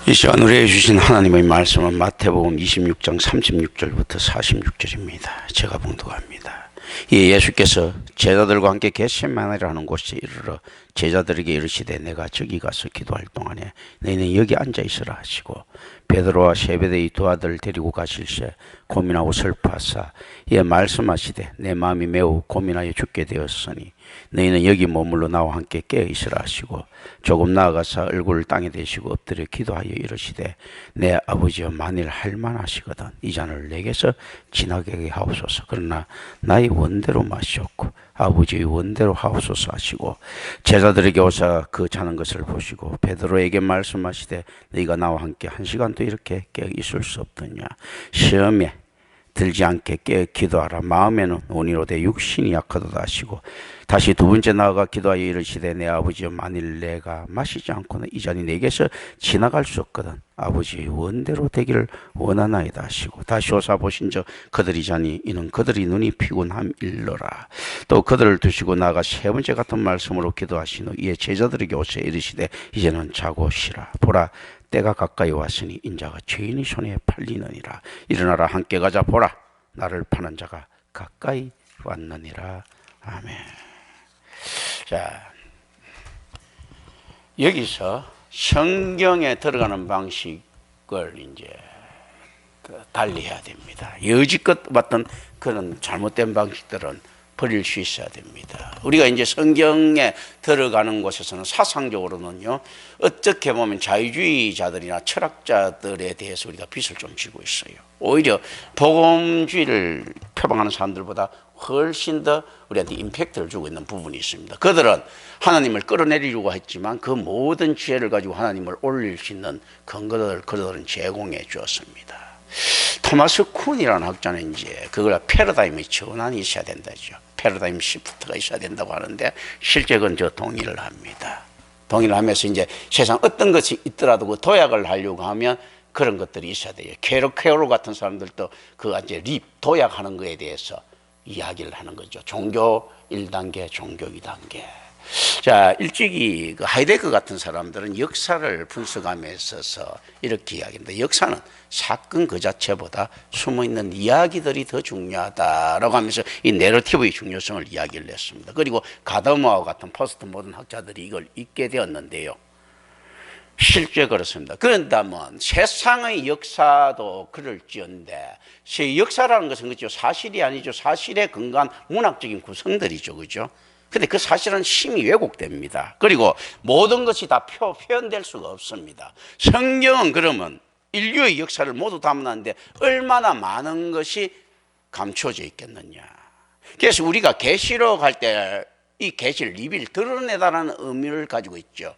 이 시간 우리에게 주신 하나님의 말씀은 마태복음 26장 36절부터 46절입니다. 제가 봉독합니다. 이 예수께서 제자들과 함께 겟세마네라는 곳에 이르러 제자들에게 이르시되 내가 저기 가서 기도할 동안에 너희는 여기 앉아 있으라 하시고 베드로와 세베대의 두 아들을 데리고 가실새 고민하고 슬퍼하사 이에 말씀하시되 내 마음이 매우 고민하여 죽게 되었으니 너희는 여기 머물러 나와 함께 깨어 있으라 하시고 조금 나아가서 얼굴을 땅에 대시고 엎드려 기도하여 이르시되 내 아버지여 만일 할만하시거든 이 잔을 내게서 지나게 하옵소서. 그러나 나의 원대로 마시옵고 아버지의 원대로 하옵소서 하시고 제자들에게 오사 그 자는 것을 보시고 베드로에게 말씀하시되 너희가 나와 함께 1시간도 이렇게 깨어 있을 수 없더냐. 시험에 들지 않게 깨어 기도하라. 마음에는 온이로되 육신이 약하도다 하시고 다시 두 번째 나아가 기도하여 이르시되 내 아버지여 만일 내가 마시지 않고는 이 잔이 내게서 지나갈 수 없거든 아버지의 원대로 되기를 원하나이다 하시고 다시 오사 보신저 그들이 자니 이는 그들이 눈이 피곤함일러라. 또 그들을 두시고 나아가 세 번째 같은 말씀으로 기도하신 후 이에 제자들에게 오사 이르시되 이제는 자고 쉬라. 보라 때가 가까이 왔으니 인자가 죄인의 손에 팔리느니라. 일어나라 함께 가자. 보라 나를 파는 자가 가까이 왔느니라. 아멘. 자, 여기서 성경에 들어가는 방식을 이제 달리해야 됩니다. 여지껏 봤던 그런 잘못된 방식들은 버릴 수 있어야 됩니다. 우리가 이제 성경에 들어가는 곳에서는 사상적으로는요, 어떻게 보면 자유주의자들이나 철학자들에 대해서 우리가 빚을 좀 지고 있어요. 오히려 복음주의를 표방하는 사람들보다 훨씬 더 우리한테 임팩트를 주고 있는 부분이 있습니다. 그들은 하나님을 끌어내리려고 했지만 그 모든 지혜를 가지고 하나님을 올릴 수 있는 근거들을 그들은 제공해 주었습니다. 토마스 쿤이라는 학자는 이제 그걸 패러다임의 전환이 있어야 된다죠. 패러다임 시프트가 있어야 된다고 하는데 실제 그건 저 동의를 합니다. 동의를 하면서 이제 세상 어떤 것이 있더라도 그 도약을 하려고 하면 그런 것들이 있어야 돼요. 캐롤 같은 사람들도 그 이제 도약하는 거에 대해서 이야기를 하는 거죠. 종교 1단계, 종교 2단계. 자, 일찍이 그 하이데거 같은 사람들은 역사를 분석함에 있어서 이렇게 이야기합니다. 역사는 사건 그 자체보다 숨어있는 이야기들이 더 중요하다라고 하면서 이 내러티브의 중요성을 이야기를 했습니다. 그리고 가더머와 같은 포스트 모던 학자들이 이걸 읽게 되었는데요. 실제 그렇습니다. 그런다면 세상의 역사도 그럴지언데 역사라는 것은 그죠 사실이 아니죠. 사실에 근거한 문학적인 구성들이죠. 그죠? 근데 그 사실은 심히 왜곡됩니다. 그리고 모든 것이 다 표현될 수가 없습니다. 성경은 그러면 인류의 역사를 모두 담았는데 얼마나 많은 것이 감춰져 있겠느냐. 그래서 우리가 계시록 할 때 이 계시를 리빌 드러내다라는 의미를 가지고 있죠.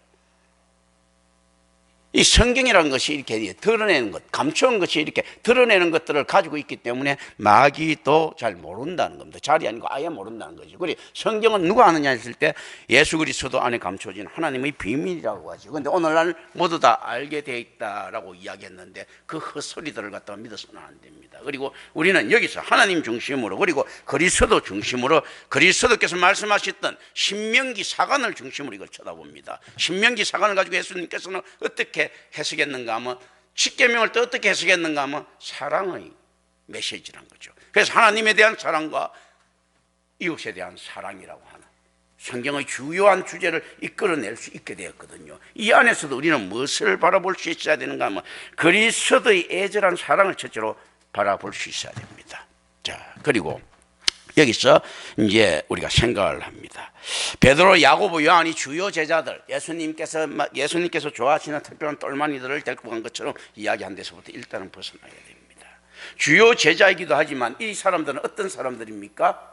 이 성경이라는 것이 이렇게 드러내는 것, 감추은 것이 이렇게 드러내는 것들을 가지고 있기 때문에 마귀도 잘 모른다는 겁니다. 잘이 아니고 아예 모른다는 거죠. 그리고 성경은 누가 아느냐 했을 때 예수 그리스도 안에 감춰진 하나님의 비밀이라고 하죠. 그런데 오늘날 모두 다 알게 돼 있다라고 이야기했는데 그 헛소리들을 갖다가 믿어서는 안 됩니다. 그리고 우리는 여기서 하나님 중심으로 그리고 그리스도 중심으로 그리스도께서 말씀하셨던 신명기 사관을 중심으로 이걸 쳐다봅니다. 신명기 사관을 가지고 예수님께서는 어떻게 해석했는가 하면 십계명을 또 어떻게 해석했는가 하면 사랑의 메시지란 거죠. 그래서 하나님에 대한 사랑과 이웃에 대한 사랑이라고 하는 성경의 주요한 주제를 이끌어낼 수 있게 되었거든요. 이 안에서도 우리는 무엇을 바라볼 수 있어야 되는가 하면 그리스도의 애절한 사랑을 첫째로 바라볼 수 있어야 됩니다. 자, 그리고 여기서 이제 우리가 생각을 합니다. 베드로, 야고보, 요한이 주요 제자들, 예수님께서 좋아하시는 특별한 똘마니들을 데리고 간 것처럼 이야기한 데서부터 일단은 벗어나야 됩니다. 주요 제자이기도 하지만 이 사람들은 어떤 사람들입니까?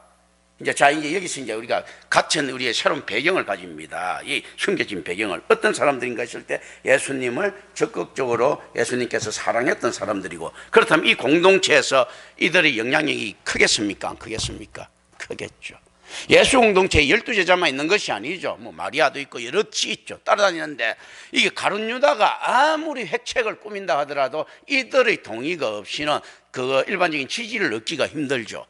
이제 여기서 이제 우리가 갖춘 우리의 새로운 배경을 가집니다. 이 숨겨진 배경을 어떤 사람들인가 했을 때 예수님을 적극적으로 예수님께서 사랑했던 사람들이고 그렇다면 이 공동체에서 이들의 영향력이 크겠습니까? 안 크겠습니까? 크겠죠. 예수 공동체에 12제자만 있는 것이 아니죠. 뭐 마리아도 있고 여럿이 있죠. 따라다니는데 이게 가룟 유다가 아무리 획책을 꾸민다 하더라도 이들의 동의가 없이는 그 일반적인 지지를 얻기가 힘들죠.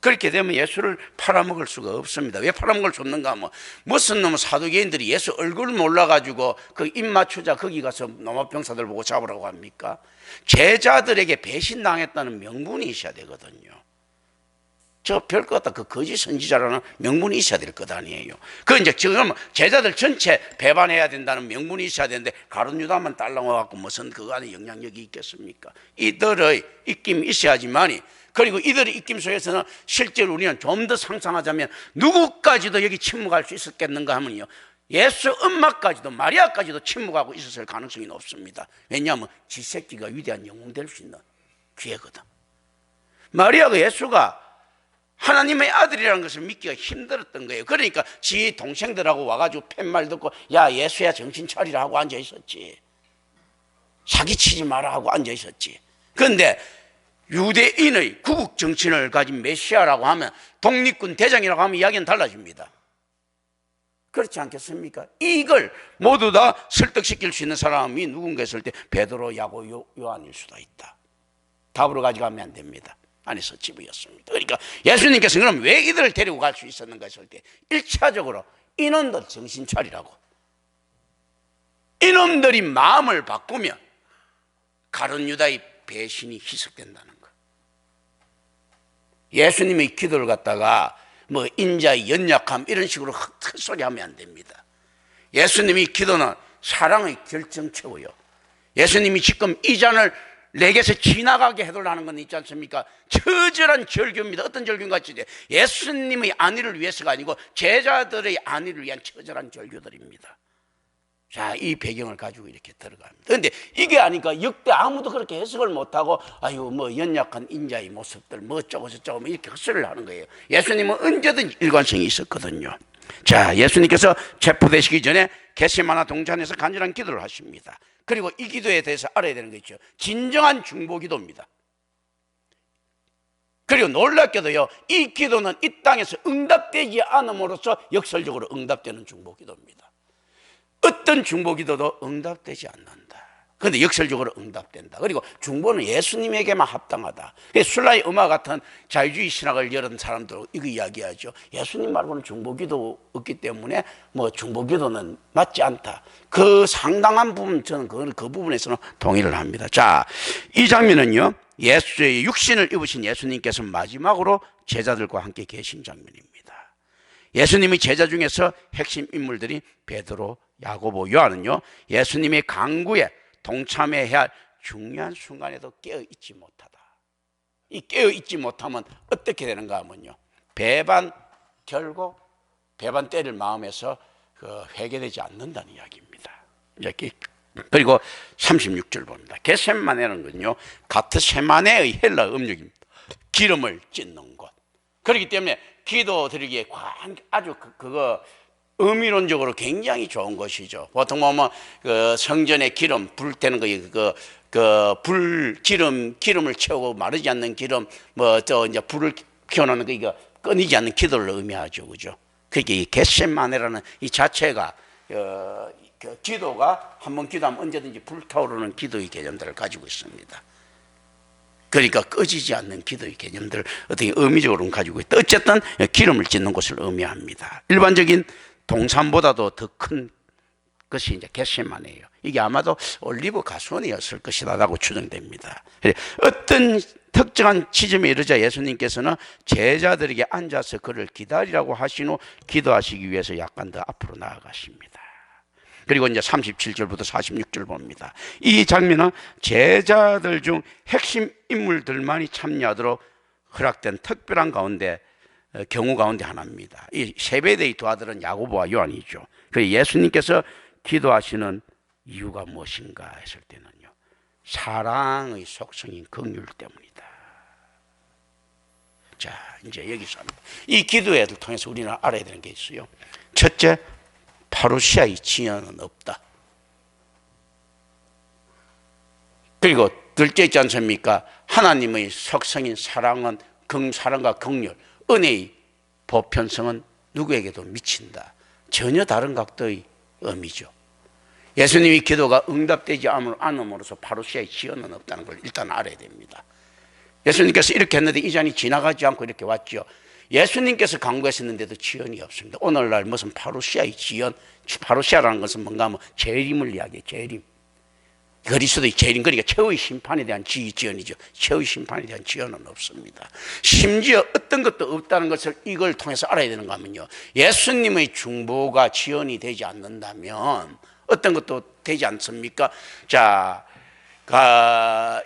그렇게 되면 예수를 팔아먹을 수가 없습니다. 왜 팔아먹을 수 없는가 하면 무슨 놈 사두개인들이 예수 얼굴 몰라가지고 그 입 맞추자 거기 가서 노마병사들 보고 잡으라고 합니까? 제자들에게 배신당했다는 명분이 있어야 되거든요. 저 별것 같다 그 거짓 선지자라는 명분이 있어야 될 것 아니에요. 그 이제 지금 제자들 전체 배반해야 된다는 명분이 있어야 되는데 가룟 유다만 딸랑와갖고 무슨 그거 안에 영향력이 있겠습니까? 이들의 입김이 있어야지만이, 그리고 이들의 입김 속에서는 실제로 우리는 좀 더 상상하자면 누구까지도 여기 침묵할 수 있었겠는가 하면요, 예수 엄마까지도 마리아까지도 침묵하고 있었을 가능성이 높습니다. 왜냐하면 지 새끼가 위대한 영웅 될 수 있는 기회거든. 마리아가 예수가 하나님의 아들이라는 것을 믿기가 힘들었던 거예요. 그러니까 지 동생들하고 와가지고 팻말 듣고 야 예수야 정신 차리라 하고 앉아 있었지, 사기치지 마라 하고 앉아 있었지. 그런데 유대인의 구국 정신을 가진 메시아라고 하면, 독립군 대장이라고 하면 이야기는 달라집니다. 그렇지 않겠습니까? 이걸 모두 다 설득시킬 수 있는 사람이 누군가 했을 때 베드로, 야고, 요한일 수도 있다. 답으로 가져가면 안 됩니다. 안에서 집이었습니다. 그러니까 예수님께서 그럼 왜 이들을 데리고 갈 수 있었는가 했을 때 1차적으로 이놈들 정신 차리라고, 이놈들이 마음을 바꾸면 가룟 유다의 배신이 희석된다는 거. 예수님의 기도를 갖다가 뭐 인자의 연약함 이런 식으로 헛소리 하면 안 됩니다. 예수님의 기도는 사랑의 결정체고요. 예수님이 지금 이 잔을 내게서 지나가게 해달라는 건 있지 않습니까? 처절한 절규입니다. 어떤 절규인가 했을 때 예수님의 안위를 위해서가 아니고 제자들의 안위를 위한 처절한 절규들입니다. 자, 이 배경을 가지고 이렇게 들어갑니다. 그런데 이게 아니까 역대 아무도 그렇게 해석을 못하고 아유 뭐 연약한 인자의 모습들 뭐 어쩌고 저쩌고 이렇게 헛소리를 하는 거예요. 예수님은 언제든 일관성이 있었거든요. 자, 예수님께서 체포되시기 전에 겟세마네 동산에서 간절한 기도를 하십니다. 그리고 이 기도에 대해서 알아야 되는 거 있죠. 진정한 중보기도입니다. 그리고 놀랍게도요, 이 기도는 이 땅에서 응답되지 않음으로써 역설적으로 응답되는 중보기도입니다. 어떤 중보기도도 응답되지 않는다. 그런데 역설적으로 응답된다. 그리고 중보는 예수님에게만 합당하다. 술라의 음악 같은 자유주의 신학을 열은 사람들 이거 이야기하죠. 예수님 말고는 중보기도 없기 때문에 뭐 중보기도는 맞지 않다. 그 상당한 부분 저는 그 부분에서는 동의를 합니다. 자, 이 장면은요, 예수의 육신을 입으신 예수님께서 마지막으로 제자들과 함께 계신 장면입니다. 예수님의 제자 중에서 핵심 인물들이 베드로, 야고보, 요한은요, 예수님의 강구에 동참해야 할 중요한 순간에도 깨어있지 못하다. 이 깨어있지 못하면 어떻게 되는가 하면요, 결국 배반 때릴 마음에서 회개되지 않는다는 이야기입니다. 그리고 36절 봅니다. 겟세마네는요, 가트세마네의 헬라 음력입니다. 기름을 찢는 곳. 그렇기 때문에 기도 드리기에 아주 그거 의미론적으로 굉장히 좋은 것이죠. 보통 보면 그 성전에 기름 불 때는 기름을 채우고 마르지 않는 기름, 뭐 저 이제 불을 피워놓는 거 이거 끊이지 않는 기도를 의미하죠, 그죠? 그러니까 이 겟세마네라는 이 자체가 그 기도가 한번 기도하면 언제든지 불타오르는 기도의 개념들을 가지고 있습니다. 그러니까 꺼지지 않는 기도의 개념들을 어떻게 의미적으로는 가지고 있다. 어쨌든 기름을 찢는 것을 의미합니다. 일반적인 동산보다도 더 큰 것이 이제 겟세마네예요. 이게 아마도 올리브 가수원이었을 것이다라고 추정됩니다. 어떤 특정한 지점에 이르자 예수님께서는 제자들에게 앉아서 그를 기다리라고 하신 후 기도하시기 위해서 약간 더 앞으로 나아가십니다. 그리고 이제 37절부터 46절 봅니다. 이 장면은 제자들 중 핵심 인물들만이 참여하도록 허락된 특별한 경우 가운데 하나입니다. 이 세베대의 두 아들은 야고보와 요한이죠. 그래서 예수님께서 기도하시는 이유가 무엇인가 했을 때는요, 사랑의 속성인 긍휼 때문이다. 자, 이제 여기서 이 기도를 통해서 우리는 알아야 되는 게 있어요. 첫째, 파루시아의 지연은 없다. 그리고 둘째 있지 않습니까? 하나님의 속성인 사랑은 사랑과 긍휼, 은혜의 보편성은 누구에게도 미친다. 전혀 다른 각도의 의미죠. 예수님의 기도가 응답되지 않음으로써 파루시아의 지연은 없다는 걸 일단 알아야 됩니다. 예수님께서 이렇게 했는데 이 잔이 지나가지 않고 이렇게 왔죠. 예수님께서 강구하셨는데도 지연이 없습니다. 오늘날 무슨 파루시아의 지연, 파루시아라는 것은 뭔가 하면 재림을 이야기해요. 재림. 그리스도의 재림, 그러니까 최후의 심판에 대한 지연이죠. 최후의 심판에 대한 지연은 없습니다. 심지어 어떤 것도 없다는 것을 이걸 통해서 알아야 되는가 하면요, 예수님의 중보가 지연이 되지 않는다면 어떤 것도 되지 않습니까? 자,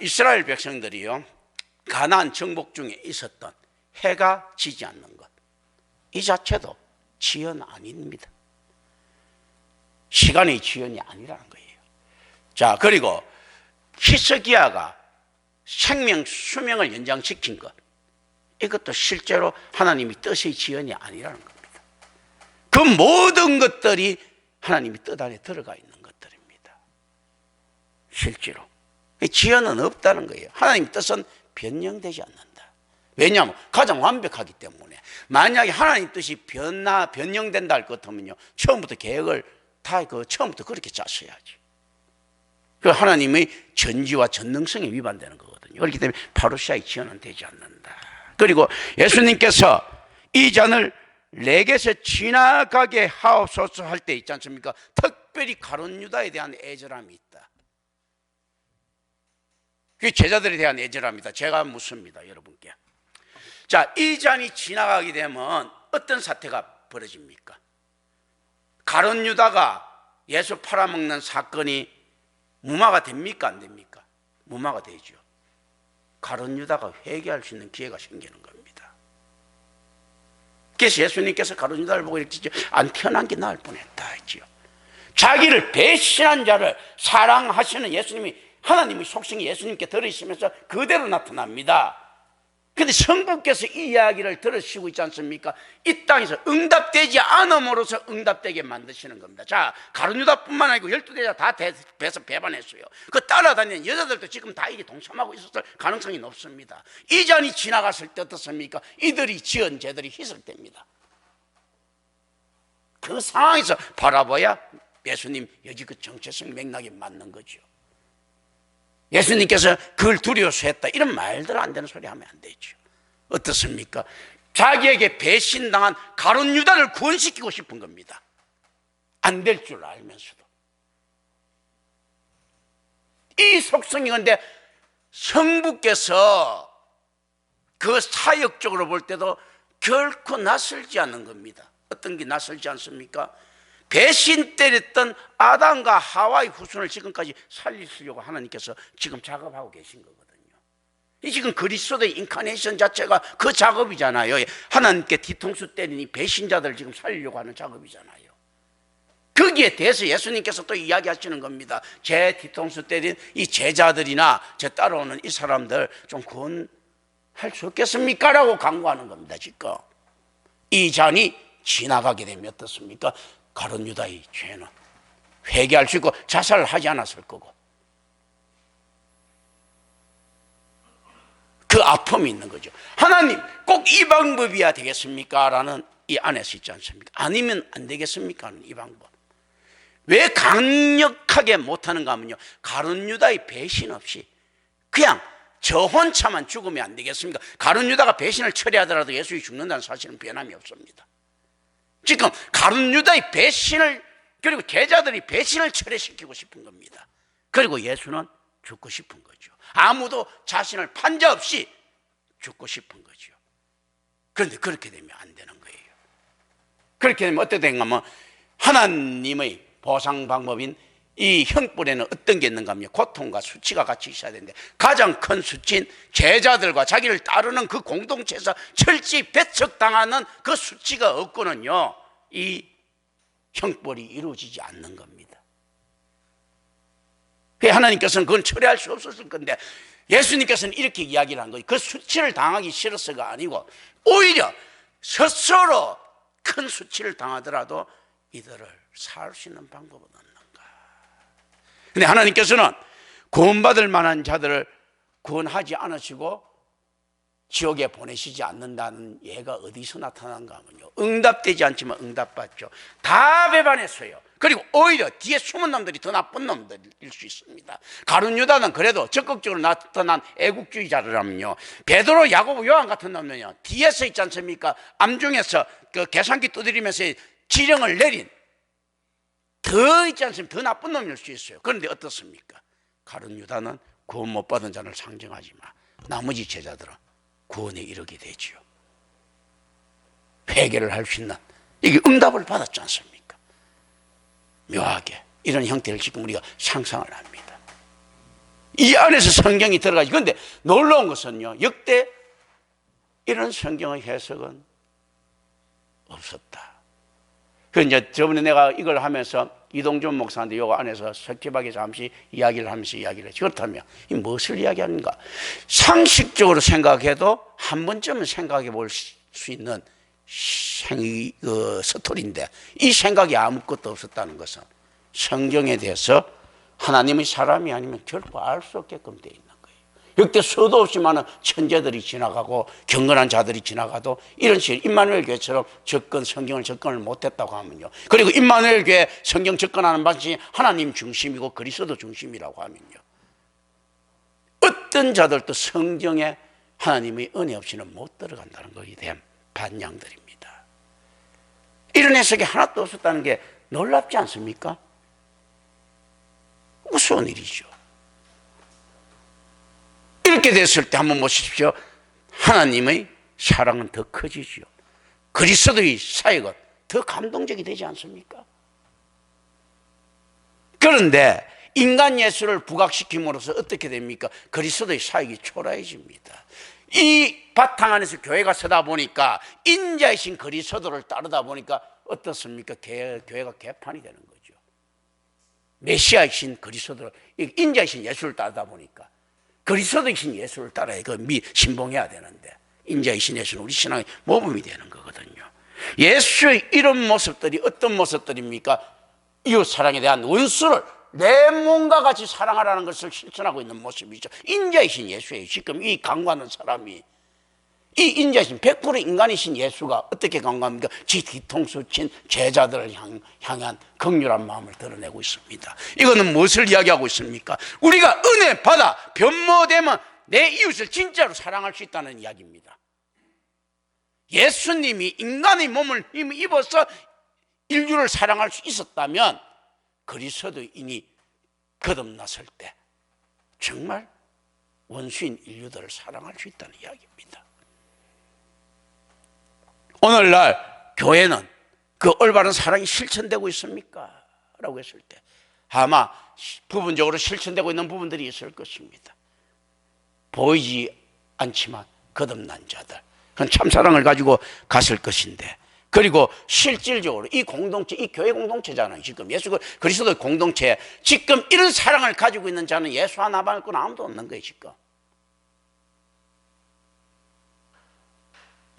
이스라엘 백성들이요, 가나안 정복 중에 있었던 해가 지지 않는 것, 이 자체도 지연 아닙니다. 시간의 지연이 아니라는 거예요. 자, 그리고 히스기야가 생명 수명을 연장시킨 것, 이것도 실제로 하나님이 뜻의 지연이 아니라는 겁니다. 그 모든 것들이 하나님이 뜻 안에 들어가 있는 것들입니다. 실제로 지연은 없다는 거예요. 하나님 뜻은 변형되지 않는다. 왜냐하면 가장 완벽하기 때문에. 만약에 하나님 뜻이 변형된다 할 것 같으면요, 처음부터 계획을 다 처음부터 그렇게 짰어야지. 그 하나님의 전지와 전능성에 위반되는 거거든요. 그렇기 때문에 파루시아의 지연은 되지 않는다. 그리고 예수님께서 이 잔을 내게서 지나가게 하옵소서 할 때 있지 않습니까? 특별히 가룟 유다에 대한 애절함이 있다. 그게 제자들에 대한 애절함이다. 제가 묻습니다, 여러분께. 자, 이 잔이 지나가게 되면 어떤 사태가 벌어집니까? 가룟 유다가 예수 팔아먹는 사건이 무마가 됩니까, 안 됩니까? 무마가 되죠. 가룟 유다가 회개할 수 있는 기회가 생기는 겁니다. 그래서 예수님께서 가룟 유다를 보고 이렇게 안 태어난 게 나을 뻔했다 했지요. 자기를 배신한 자를 사랑하시는 예수님이, 하나님의 속성이 예수님께 들으시면서 그대로 나타납니다. 그런데 성부께서 이 이야기를 들으시고 있지 않습니까? 이 땅에서 응답되지 않음으로써 응답되게 만드시는 겁니다. 자, 가룟 유다뿐만 아니고 12대자 다 배서 배반했어요. 그 따라다니는 여자들도 지금 다 이게 동참하고 있었을 가능성이 높습니다. 이 잔이 지나갔을 때 어떻습니까? 이들이 지은 죄들이 희석됩니다. 그 상황에서 바라봐야 예수님 여지껏 정체성 맥락에 맞는 거죠. 예수님께서 그걸 두려워서 했다, 이런 말들 안 되는 소리 하면 안 되죠. 어떻습니까? 자기에게 배신당한 가룟 유다를 구원시키고 싶은 겁니다. 안 될 줄 알면서도. 이 속성이 근데 성부께서 그 사역적으로 볼 때도 결코 낯설지 않는 겁니다. 어떤 게 낯설지 않습니까? 배신 때렸던 아담과 하와의 후손을 지금까지 살리시려고 하나님께서 지금 작업하고 계신 거거든요. 이 지금 그리스도의 인카네이션 자체가 그 작업이잖아요. 하나님께 뒤통수 때리니 배신자들을 지금 살리려고 하는 작업이잖아요. 거기에 대해서 예수님께서 또 이야기하시는 겁니다. 제 뒤통수 때린 이 제자들이나 제 따라오는 이 사람들 좀 구원할 수 없겠습니까? 라고 강구하는 겁니다. 지금 이 잔이 지나가게 되면 어떻습니까? 가룟 유다의 죄는 회개할 수 있고 자살을 하지 않았을 거고, 그 아픔이 있는 거죠. 하나님 꼭 이 방법이야 되겠습니까? 라는 이 안에서 있지 않습니까? 아니면 안 되겠습니까? 하는 이 방법. 왜 강력하게 못하는가 하면요, 가룟 유다의 배신 없이 그냥 저 혼자만 죽으면 안 되겠습니까? 가룟 유다가 배신을 처리하더라도 예수님이 죽는다는 사실은 변함이 없습니다. 지금 가룟 유다의 배신을, 그리고 제자들이 배신을 철회시키고 싶은 겁니다. 그리고 예수는 죽고 싶은 거죠. 아무도 자신을 판자 없이 죽고 싶은 거죠. 그런데 그렇게 되면 안 되는 거예요. 그렇게 되면 어떻게 되는가 하면 하나님의 보상 방법인 이 형벌에는 어떤 게 있는가 하면 고통과 수치가 같이 있어야 되는데, 가장 큰 수치인 제자들과 자기를 따르는 그 공동체에서 철저히 배척당하는 그 수치가 없고는요, 이 형벌이 이루어지지 않는 겁니다. 하나님께서는 그건 처리할 수 없었을 건데, 예수님께서는 이렇게 이야기를 한 거예요. 그 수치를 당하기 싫어서가 아니고 오히려 스스로 큰 수치를 당하더라도 이들을 살 수 있는 방법은 없는가. 근데 하나님께서는 구원받을 만한 자들을 구원하지 않으시고 지옥에 보내시지 않는다는 예가 어디서 나타난가 하면요, 응답되지 않지만 응답받죠. 다 배반했어요. 그리고 오히려 뒤에 숨은 놈들이 더 나쁜 놈들일 수 있습니다. 가룟 유다는 그래도 적극적으로 나타난 애국주의자라면요, 베드로, 야고보, 요한 같은 놈은요, 뒤에서 있지 않습니까? 암중에서 그 계산기 두드리면서 지령을 내린 더 있지 않습니까? 더 나쁜 놈일 수 있어요. 그런데 어떻습니까? 가룟 유다는 구원 못 받은 자를 상징하지만 나머지 제자들은 구원에 이르게 되지요. 회개를 할 수 있는, 이게 응답을 받았지 않습니까? 묘하게 이런 형태를 지금 우리가 상상을 합니다. 이 안에서 성경이 들어가지. 그런데 놀라운 것은요, 역대 이런 성경의 해석은 없었다. 그 이제 저번에 내가 이걸 하면서 이동준 목사한테 요거 안에서 석기박에 잠시 이야기를 하면서 이야기를 했죠. 그렇다면 이 무엇을 이야기하는가? 상식적으로 생각해도 한 번쯤은 생각해 볼 수 있는 스토리인데, 이 생각이 아무것도 없었다는 것은 성경에 대해서 하나님의 사람이 아니면 결코 알 수 없게끔 되어 있는 거예요. 역대 수도 없이 많은 천재들이 지나가고 경건한 자들이 지나가도 이런 식으로 임마누엘 교회처럼 성경을 접근을 못했다고 하면요, 그리고 임마누엘 교회 성경 접근하는 방식이 하나님 중심이고 그리스도 중심이라고 하면요, 어떤 자들도 성경에 하나님의 은혜 없이는 못 들어간다는 것에 대한 반향들입니다. 이런 해석이 하나도 없었다는 게 놀랍지 않습니까? 무서운 일이죠. 이렇게 됐을 때 한번 보십시오. 하나님의 사랑은 더 커지죠. 그리스도의 사역은 더 감동적이 되지 않습니까? 그런데 인간 예수를 부각시킴으로써 어떻게 됩니까? 그리스도의 사역이 초라해집니다. 이 바탕 안에서 교회가 서다 보니까, 인자이신 그리스도를 따르다 보니까 어떻습니까? 교회가 개판이 되는 거죠. 메시아이신 그리스도를, 인자이신 예수를 따르다 보니까 그리스도이신 예수를 따라야 신봉해야 되는데, 인자이신 예수는 우리 신앙의 모범이 되는 거거든요. 예수의 이런 모습들이 어떤 모습들입니까? 이웃 사랑에 대한 원수를 내 몸과 같이 사랑하라는 것을 실천하고 있는 모습이죠. 인자이신 예수예요. 지금 이 강구하는 사람이, 이 인자이신 100% 인간이신 예수가 어떻게 강구합니까? 지 뒤통수 친 제자들을 향한 긍휼한 마음을 드러내고 있습니다. 이거는 무엇을 이야기하고 있습니까? 우리가 은혜 받아 변모되면 내 이웃을 진짜로 사랑할 수 있다는 이야기입니다. 예수님이 인간의 몸을 입어서 인류를 사랑할 수 있었다면 그리스도인이 거듭났을 때 정말 원수인 인류들을 사랑할 수 있다는 이야기입니다. 오늘날 교회는 그 올바른 사랑이 실천되고 있습니까? 라고 했을 때 아마 부분적으로 실천되고 있는 부분들이 있을 것입니다. 보이지 않지만 거듭난 자들, 그건 참사랑을 가지고 갔을 것인데, 그리고 실질적으로 이 공동체, 이 교회 공동체잖아요. 지금 예수 그리스도의 공동체, 지금 이런 사랑을 가지고 있는 자는 예수 하나 말고는 아무도 없는 거예요, 지금.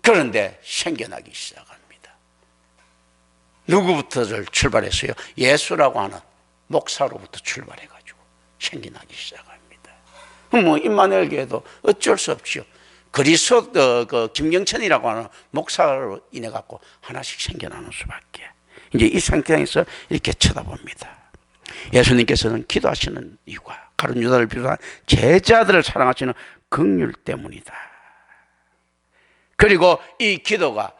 그런데 생겨나기 시작합니다. 누구부터를 출발했어요? 예수라고 하는 목사로부터 출발해가지고 생겨나기 시작합니다. 뭐 임마누엘 교회도 어쩔 수 없죠. 그리스도 김경천이라고 하는 목사로 인해 갖고 하나씩 생겨나는 수밖에. 이제 이 상태에서 이렇게 쳐다봅니다. 예수님께서는 기도하시는 이유가 가룟 유다를 비롯한 제자들을 사랑하시는 긍휼 때문이다. 그리고 이 기도가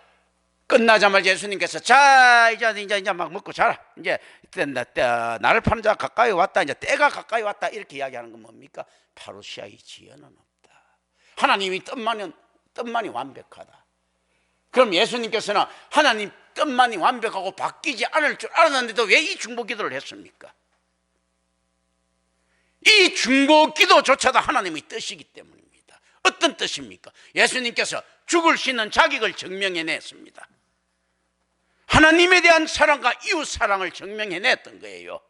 끝나자마자 예수님께서 자 이제 막 먹고 자라, 이제 나를 파는 자가 가까이 왔다, 이제 때가 가까이 왔다, 이렇게 이야기하는 건 뭡니까? 파루시아의 지혜는 없다. 하나님이 뜻만이 완벽하다. 그럼 예수님께서는 하나님 뜻만이 완벽하고 바뀌지 않을 줄 알았는데도 왜 이 중보 기도를 했습니까? 이 중보 기도조차도 하나님의 뜻이기 때문입니다. 어떤 뜻입니까? 예수님께서 죽을 수 있는 자격을 증명해냈습니다. 하나님에 대한 사랑과 이웃 사랑을 증명해냈던 거예요.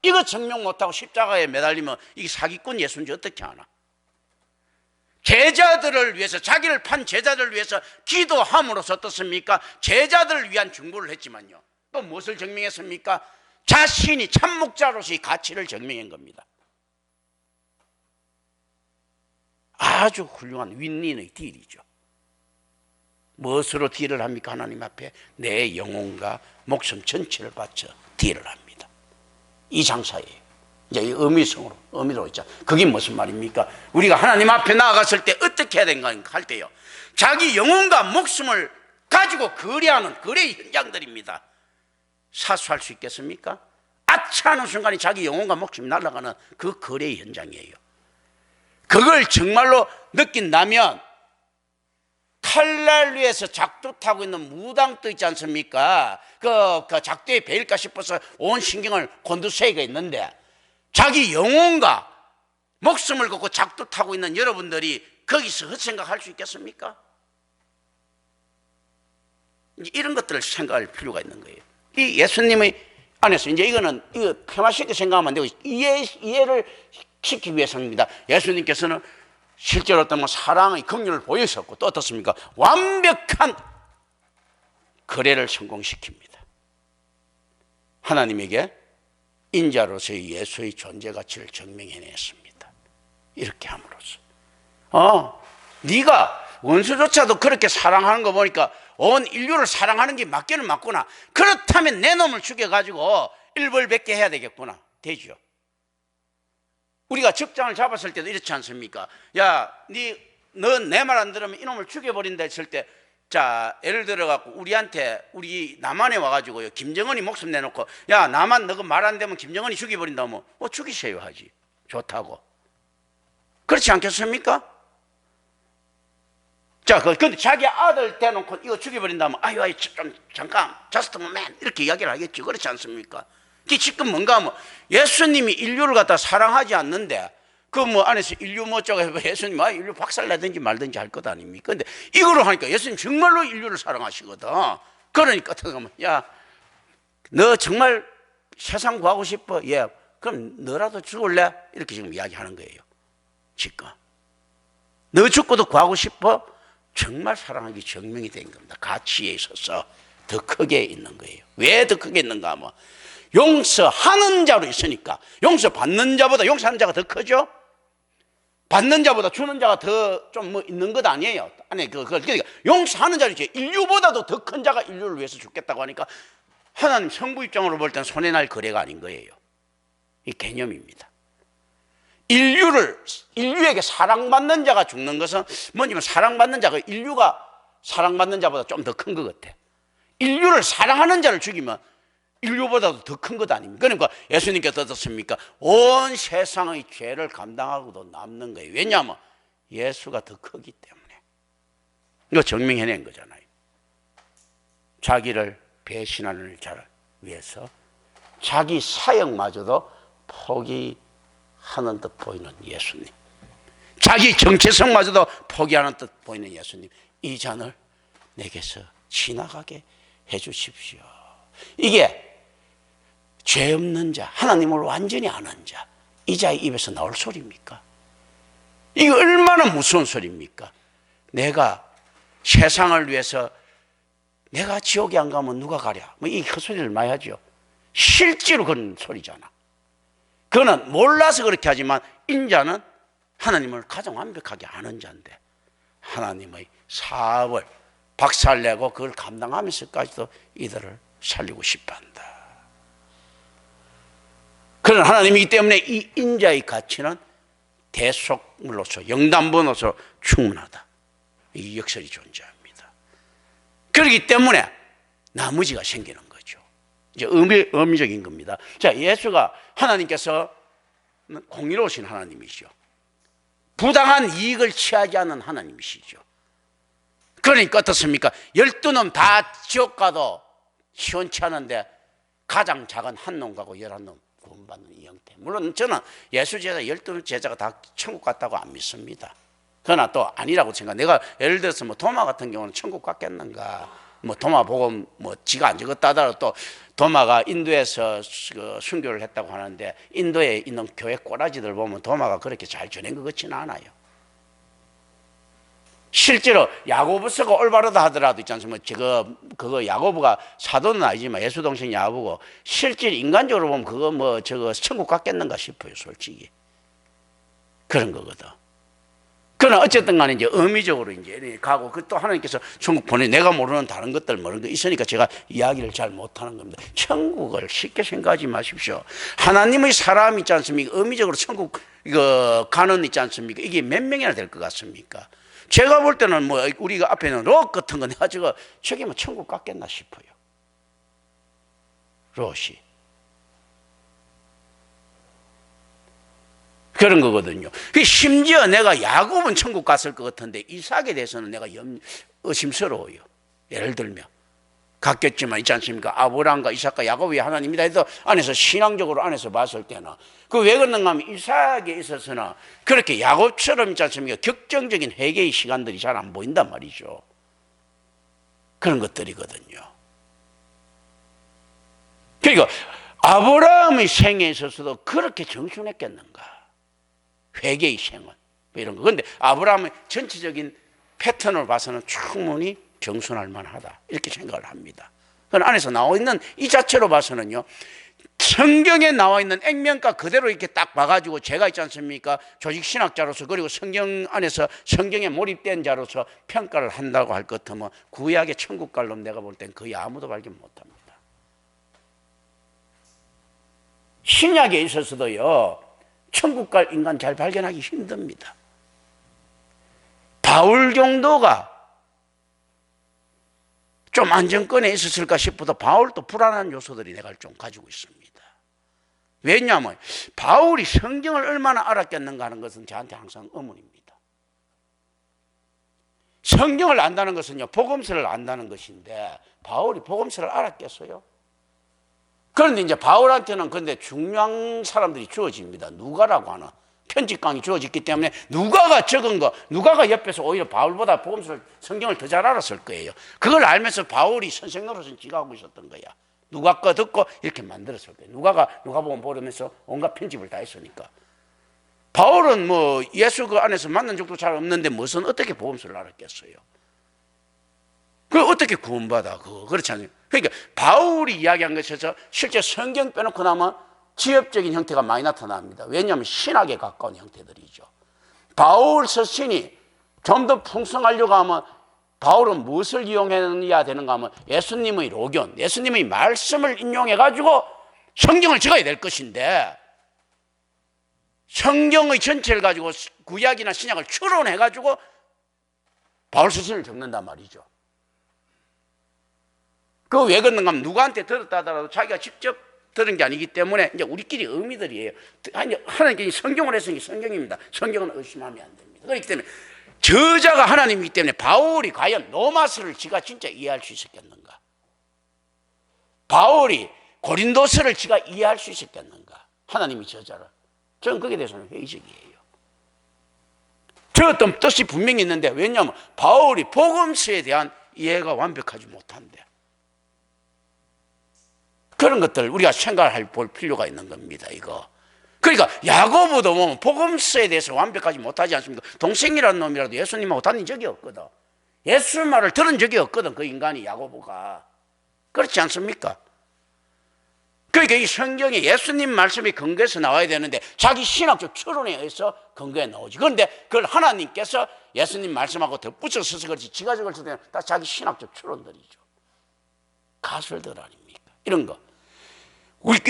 이거 증명 못하고 십자가에 매달리면 이게 사기꾼 예수인지 어떻게 하나? 제자들을 위해서, 자기를 판 제자들을 위해서 기도함으로써 어떻습니까? 제자들을 위한 중보를 했지만요, 또 무엇을 증명했습니까? 자신이 참목자로서의 가치를 증명한 겁니다. 아주 훌륭한 윈윈의 딜이죠. 무엇으로 딜을 합니까? 하나님 앞에 내 영혼과 목숨 전체를 바쳐 딜을 합니다. 이 장사예요. 이제 이 의미로 있죠. 그게 무슨 말입니까? 우리가 하나님 앞에 나아갔을 때 어떻게 해야 되는가 할 때요, 자기 영혼과 목숨을 가지고 거래하는 거래의 현장들입니다. 사수할 수 있겠습니까? 아차 하는 순간에 자기 영혼과 목숨이 날아가는 그 거래의 현장이에요. 그걸 정말로 느낀다면 칼날 위에서 작두 타고 있는 무당도 있지 않습니까? 그 작두에 베일까 싶어서 온 신경을 곤두세이가 있는데, 자기 영혼과 목숨을 걸고 작두 타고 있는 여러분들이 거기서 헛생각할 수 있겠습니까? 이런 것들을 생각할 필요가 있는 거예요. 이 예수님의 안에서 이제 이거 폐마시게 생각하면 안 되고 이해를 시키기 위해서입니다. 예수님께서는 실제로 어떤 사랑의 긍휼을 보이셨고, 또 어떻습니까? 완벽한 거래를 성공시킵니다. 하나님에게 인자로서의 예수의 존재 가치를 증명해냈습니다. 이렇게 함으로써 네가 원수조차도 그렇게 사랑하는 거 보니까 온 인류를 사랑하는 게 맞기는 맞구나. 그렇다면 내 놈을 죽여가지고 일벌백계 해야 되겠구나. 되죠. 우리가 적장을 잡았을 때도 이렇지 않습니까? 야, 너 내 말 안 들으면 이놈을 죽여버린다 했을 때, 자, 예를 들어갖고 우리 남한에 와가지고요, 김정은이 목숨 내놓고, 야, 남한 너가 말 안 되면 김정은이 죽여버린다면 죽이세요 하지. 좋다고. 그렇지 않겠습니까? 자, 근데 자기 아들 대놓고 이거 죽여버린다면, 아유, 좀, 잠깐, just a moment, 이렇게 이야기를 하겠죠. 그렇지 않습니까? 지금 뭔가 예수님이 인류를 갖다 사랑하지 않는데, 안에서 인류 어쩌고 해서 예수님, 인류 박살내든지 말든지 할 것 아닙니까? 근데 이거로 하니까 예수님 정말로 인류를 사랑하시거든. 그러니까, 야, 너 정말 세상 구하고 싶어? 예. 그럼 너라도 죽을래? 이렇게 지금 이야기하는 거예요. 지금. 너 죽고도 구하고 싶어? 정말 사랑하기 증명이 된 겁니다. 가치에 있어서 더 크게 있는 거예요. 왜 더 크게 있는가 하면, 용서하는 자로 있으니까. 용서받는 자보다 용서하는 자가 더 크죠? 받는 자보다 주는 자가 더 좀 있는 것 아니에요. 아니, 그러니까 용서하는 자로 있지. 인류보다도 더 큰 자가 인류를 위해서 죽겠다고 하니까 하나님 성부 입장으로 볼 때는 손에 날 거래가 아닌 거예요. 이 개념입니다. 인류에게 사랑받는 자가 죽는 것은 뭐냐면, 사랑받는 자가 인류가 사랑받는 자보다 좀 더 큰 것 같아. 인류를 사랑하는 자를 죽이면 인류보다도 더 큰 것 아닙니까? 그러니까 예수님께서 어떻습니까? 온 세상의 죄를 감당하고도 남는 거예요. 왜냐하면 예수가 더 크기 때문에. 이거 증명해낸 거잖아요. 자기를 배신하는 자를 위해서 자기 사역마저도 포기하는 듯 보이는 예수님, 자기 정체성마저도 포기하는 듯 보이는 예수님, 이 잔을 내게서 지나가게 해주십시오. 이게 죄 없는 자, 하나님을 완전히 아는 자, 이 자의 입에서 나올 소리입니까? 이게 얼마나 무서운 소리입니까? 내가 세상을 위해서 내가 지옥에 안 가면 누가 가랴? 이 헛소리를 많이 하죠. 실제로 그런 소리잖아. 그거는 몰라서 그렇게 하지만, 인자는 하나님을 가장 완벽하게 아는 자인데 하나님의 사업을 박살내고 그걸 감당하면서까지도 이들을 살리고 싶어 한다. 그런 하나님이기 때문에 이 인자의 가치는 대속물로서, 영단번호로 충분하다. 이 역설이 존재합니다. 그렇기 때문에 나머지가 생기는 거죠. 이제 의미적인 겁니다. 자, 예수가, 하나님께서 공의로우신 하나님이시죠. 부당한 이익을 취하지 않는 하나님이시죠. 그러니까 어떻습니까? 12놈 다 지옥 가도 시원치 않은데 가장 작은 한 놈 가고 11놈 구원받는 이 형태. 물론 저는 예수 제자 12제자가 다 천국 갔다고 안 믿습니다. 그러나 또 아니라고 생각. 내가 예를 들어서 도마 같은 경우는 천국 갔겠는가? 도마 보고 지가 안 죽었다 하더라도, 또 도마가 인도에서 순교를 했다고 하는데, 인도에 있는 교회 꼬라지들 보면 도마가 그렇게 잘 지낸 것 같지는 않아요. 실제로 야고보서가 올바르다 하더라도 있지 않습니까? 그거 야고보가 사도는 아니지만 예수 동생 야고보고, 실제로 인간적으로 보면 그거 천국 갔겠는가 싶어요, 솔직히. 그런 거거든. 그러나 어쨌든 간에 이제 의미적으로 이제 가고, 그 또 하나님께서 천국 보내, 내가 모르는 다른 것들 모르는 거 있으니까 제가 이야기를 잘 못하는 겁니다. 천국을 쉽게 생각하지 마십시오. 하나님의 사람 있지 않습니까? 의미적으로 천국 이거 가는 있지 않습니까? 이게 몇 명이나 될 것 같습니까? 제가 볼 때는 뭐 우리가 앞에는 롯 같은 거 내가 저게 뭐 천국 같겠나 싶어요. 롯이. 그런 거거든요. 심지어 내가 야곱은 천국 갔을 것 같은데 이삭에 대해서는 내가 의심스러워요. 예를 들면 같겠지만 있지 않습니까? 아브라함과 이삭과 야곱이 하나님이다 해도 안에서 신앙적으로 안에서 봤을 때는 그 왜 그런가 하면 이삭에 있어서는 그렇게 야곱처럼 있지 않습니까? 격정적인 회개의 시간들이 잘 안 보인단 말이죠. 그런 것들이거든요. 그러니까 아브라함의 생에 있어서도 그렇게 정순했겠는가? 회개의 생은 이런 거. 그런데 아브라함의 전체적인 패턴을 봐서는 충분히 정순할 만하다 이렇게 생각을 합니다. 그 안에서 나와 있는 이 자체로 봐서는요, 성경에 나와 있는 액면가 그대로 이렇게 딱 봐가지고 제가 있지 않습니까? 조직 신학자로서 그리고 성경 안에서 성경에 몰입된 자로서 평가를 한다고 할 것 같으면 구약의 천국 갈 놈 내가 볼 땐 거의 아무도 발견 못합니다. 신약에 있어서도요, 천국 갈 인간 잘 발견하기 힘듭니다. 바울 정도가 좀 안정권에 있었을까 싶어도 바울도 불안한 요소들이 내가 좀 가지고 있습니다. 왜냐하면 바울이 성경을 얼마나 알았겠는가 하는 것은 저한테 항상 의문입니다. 성경을 안다는 것은요, 복음서를 안다는 것인데 바울이 복음서를 알았겠어요? 그런데 이제 바울한테는 근데 중요한 사람들이 주어집니다. 누가라고 하는 편집강이 주어졌기 때문에 누가가 적은 거, 누가가 옆에서 오히려 바울보다 복음서를, 성경을 더 잘 알았을 거예요. 그걸 알면서 바울이 선생 노릇은 지가 하고 있었던 거야. 누가 거 듣고 이렇게 만들었을 거예요. 누가복음 보면서 온갖 편집을 다 했으니까. 바울은 뭐 예수 그 안에서 만난 적도 잘 없는데 무슨 어떻게 복음서를 알았겠어요? 그 어떻게 구원받아? 그렇지 않아요? 그러니까 바울이 이야기한 것에서 실제 성경 빼놓고 나면 지엽적인 형태가 많이 나타납니다. 왜냐하면 신학에 가까운 형태들이죠. 바울 서신이 좀 더 풍성하려고 하면 바울은 무엇을 이용해야 되는가 하면 예수님의 로견, 예수님의 말씀을 인용해가지고 성경을 적어야 될 것인데 성경의 전체를 가지고 구약이나 신약을 추론해가지고 바울 서신을 적는단 말이죠. 그 왜 그런가 하면 누구한테 들었다 하더라도 자기가 직접 들은 게 아니기 때문에 이제 우리끼리 의미들이에요. 하나님께 성경을 했으니 성경입니다. 성경은 의심하면 안 됩니다. 그렇기 때문에 저자가 하나님이기 때문에 바울이 과연 로마서를 지가 진짜 이해할 수 있었겠는가? 바울이 고린도서를 지가 이해할 수 있었겠는가? 하나님이 저자를. 저는 거기에 대해서는 회의적이에요. 저 어떤 뜻이 분명히 있는데 왜냐하면 바울이 복음서에 대한 이해가 완벽하지 못한데 그런 것들 우리가 생각할 볼 필요가 있는 겁니다. 이거. 그러니까 야고보도 보면 복음서에 대해서 완벽하지 못하지 않습니까? 동생이라는 놈이라도 예수님하고 다닌 적이 없거든. 예수 말을 들은 적이 없거든. 그 인간이 야고보가. 그렇지 않습니까? 그러니까 이 성경에 예수님 말씀이 근거에서 나와야 되는데 자기 신학적 추론에 의해서 근거에 나오지. 그런데 그걸 하나님께서 예수님 말씀하고 덧붙여 써서 그렇지 지가 적을 때는 다 자기 신학적 추론들이죠. 가설들 아닙니까? 이런 거.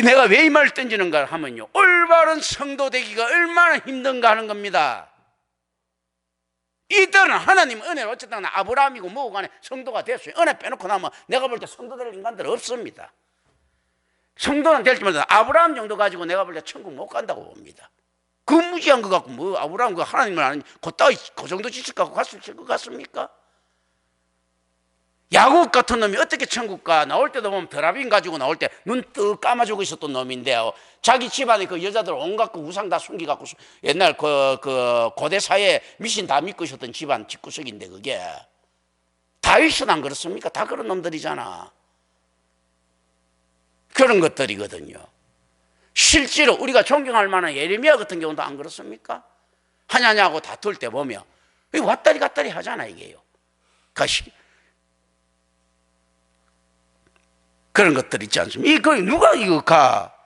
내가 왜 이 말을 던지는가 하면요, 올바른 성도 되기가 얼마나 힘든가 하는 겁니다. 이들은 하나님 은혜로 어쨌든 아브라함이고 뭐고 간에 성도가 됐어요. 은혜 빼놓고 나면 내가 볼 때 성도 될 인간들 없습니다. 성도는 될지만 아브라함 정도 가지고 내가 볼 때 천국 못 간다고 봅니다. 그 무지한 거 갖고 뭐 아브라함 그 하나님을 아는 그 정도 지식 갖고 갔을 것 같습니까? 야곱 같은 놈이 어떻게 천국 가? 나올 때도 보면 드라빈 가지고 나올 때 눈 뜨 감아주고 있었던 놈인데요. 자기 집안에 그 여자들 온갖 그 우상 다 숨기갖고 옛날 그 고대 사회에 미신 다 믿고 있었던 집안 집구석인데 그게 다윗은 안 그렇습니까? 다 그런 놈들이잖아. 그런 것들이거든요. 실제로 우리가 존경할 만한 예레미야 같은 경우도 안 그렇습니까? 하냐냐고 다툴 때 보면 왔다리 갔다리 하잖아 이게요. 그런 것들 있지 않습니까? 이거 누가 이거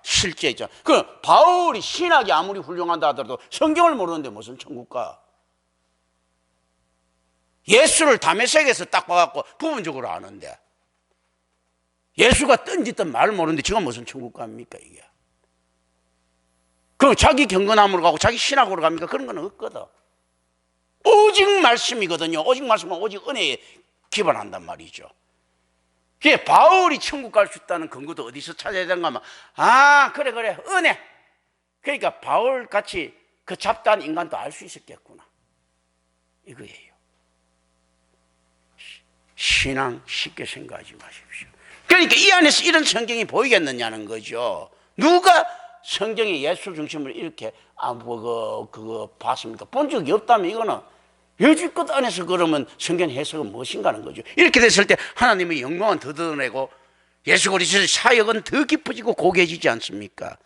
실제 있죠. 그 바울이 신학이 아무리 훌륭하다 하더라도 성경을 모르는데 무슨 천국 가? 예수를 다메섹에서 딱 봐갖고 부분적으로 아는데, 예수가 던지던 말을 모르는데 지가 무슨 천국 갑니까 이게? 그럼 자기 경건함으로 가고 자기 신학으로 갑니까? 그런 건 없거든. 오직 말씀이거든요. 오직 말씀은 오직 은혜에 기반한단 말이죠. 그게 바울이 천국 갈 수 있다는 근거도 어디서 찾아야 되는가 하면, 아 그래 은혜. 그러니까 바울같이 그 잡다한 인간도 알 수 있었겠구나 이거예요. 신앙 쉽게 생각하지 마십시오. 그러니까 이 안에서 이런 성경이 보이겠느냐는 거죠. 누가 성경의 예수 중심을 이렇게 그거 봤습니까? 본 적이 없다면 이거는 여지껏 안에서 그러면 성경 해석은 무엇인가 하는 거죠. 이렇게 됐을 때 하나님의 영광은 더 드러내고 예수 그리스도의 사역은 더 깊어지고 고개지지 않습니까?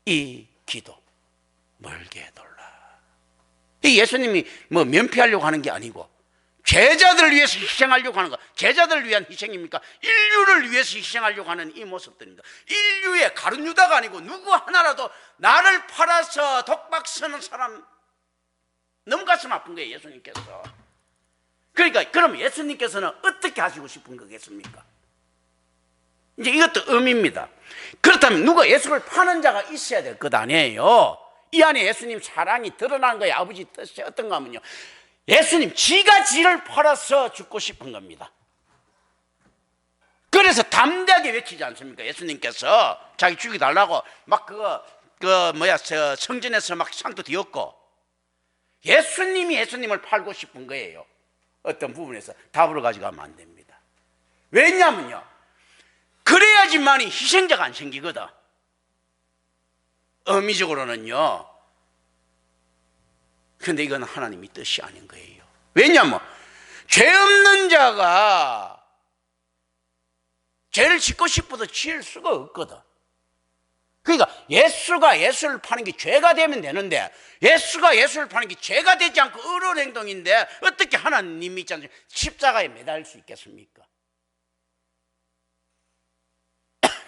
이 기도 멀게 돌라. 이 예수님이 뭐 면피하려고 하는 게 아니고 제자들을 위해서 희생하려고 하는 거. 제자들을 위한 희생입니까? 인류를 위해서 희생하려고 하는 이 모습들입니다. 인류의 가룟 유다가 아니고 누구 하나라도 나를 팔아서 독박 쓰는 사람, 너무 가슴 아픈 거예요 예수님께서. 그러니까 그럼 예수님께서는 어떻게 하시고 싶은 거겠습니까? 이제 이것도 의미입니다. 그렇다면 누가 예수를 파는 자가 있어야 될 것 아니에요. 이 안에 예수님 사랑이 드러나는 거예요. 아버지 뜻이 어떤가 하면요, 예수님 지가 지를 팔아서 죽고 싶은 겁니다. 그래서 담대하게 외치지 않습니까? 예수님께서 자기 죽여달라고 막 성전에서 막 상도 뒤었고, 예수님이 예수님을 팔고 싶은 거예요. 어떤 부분에서 답으로 가져가면 안 됩니다. 왜냐면요, 그래야지만이 희생자가 안 생기거든. 의미적으로는요. 근데 이건 하나님의 뜻이 아닌 거예요. 왜냐하면 죄 없는 자가 죄를 짓고 싶어도 지을 수가 없거든. 그러니까 예수가 예수를 파는 게 죄가 되면 되는데, 예수가 예수를 파는 게 죄가 되지 않고 의로운 행동인데 어떻게 하나님이 있지 않습니까? 십자가에 매달릴 수 있겠습니까?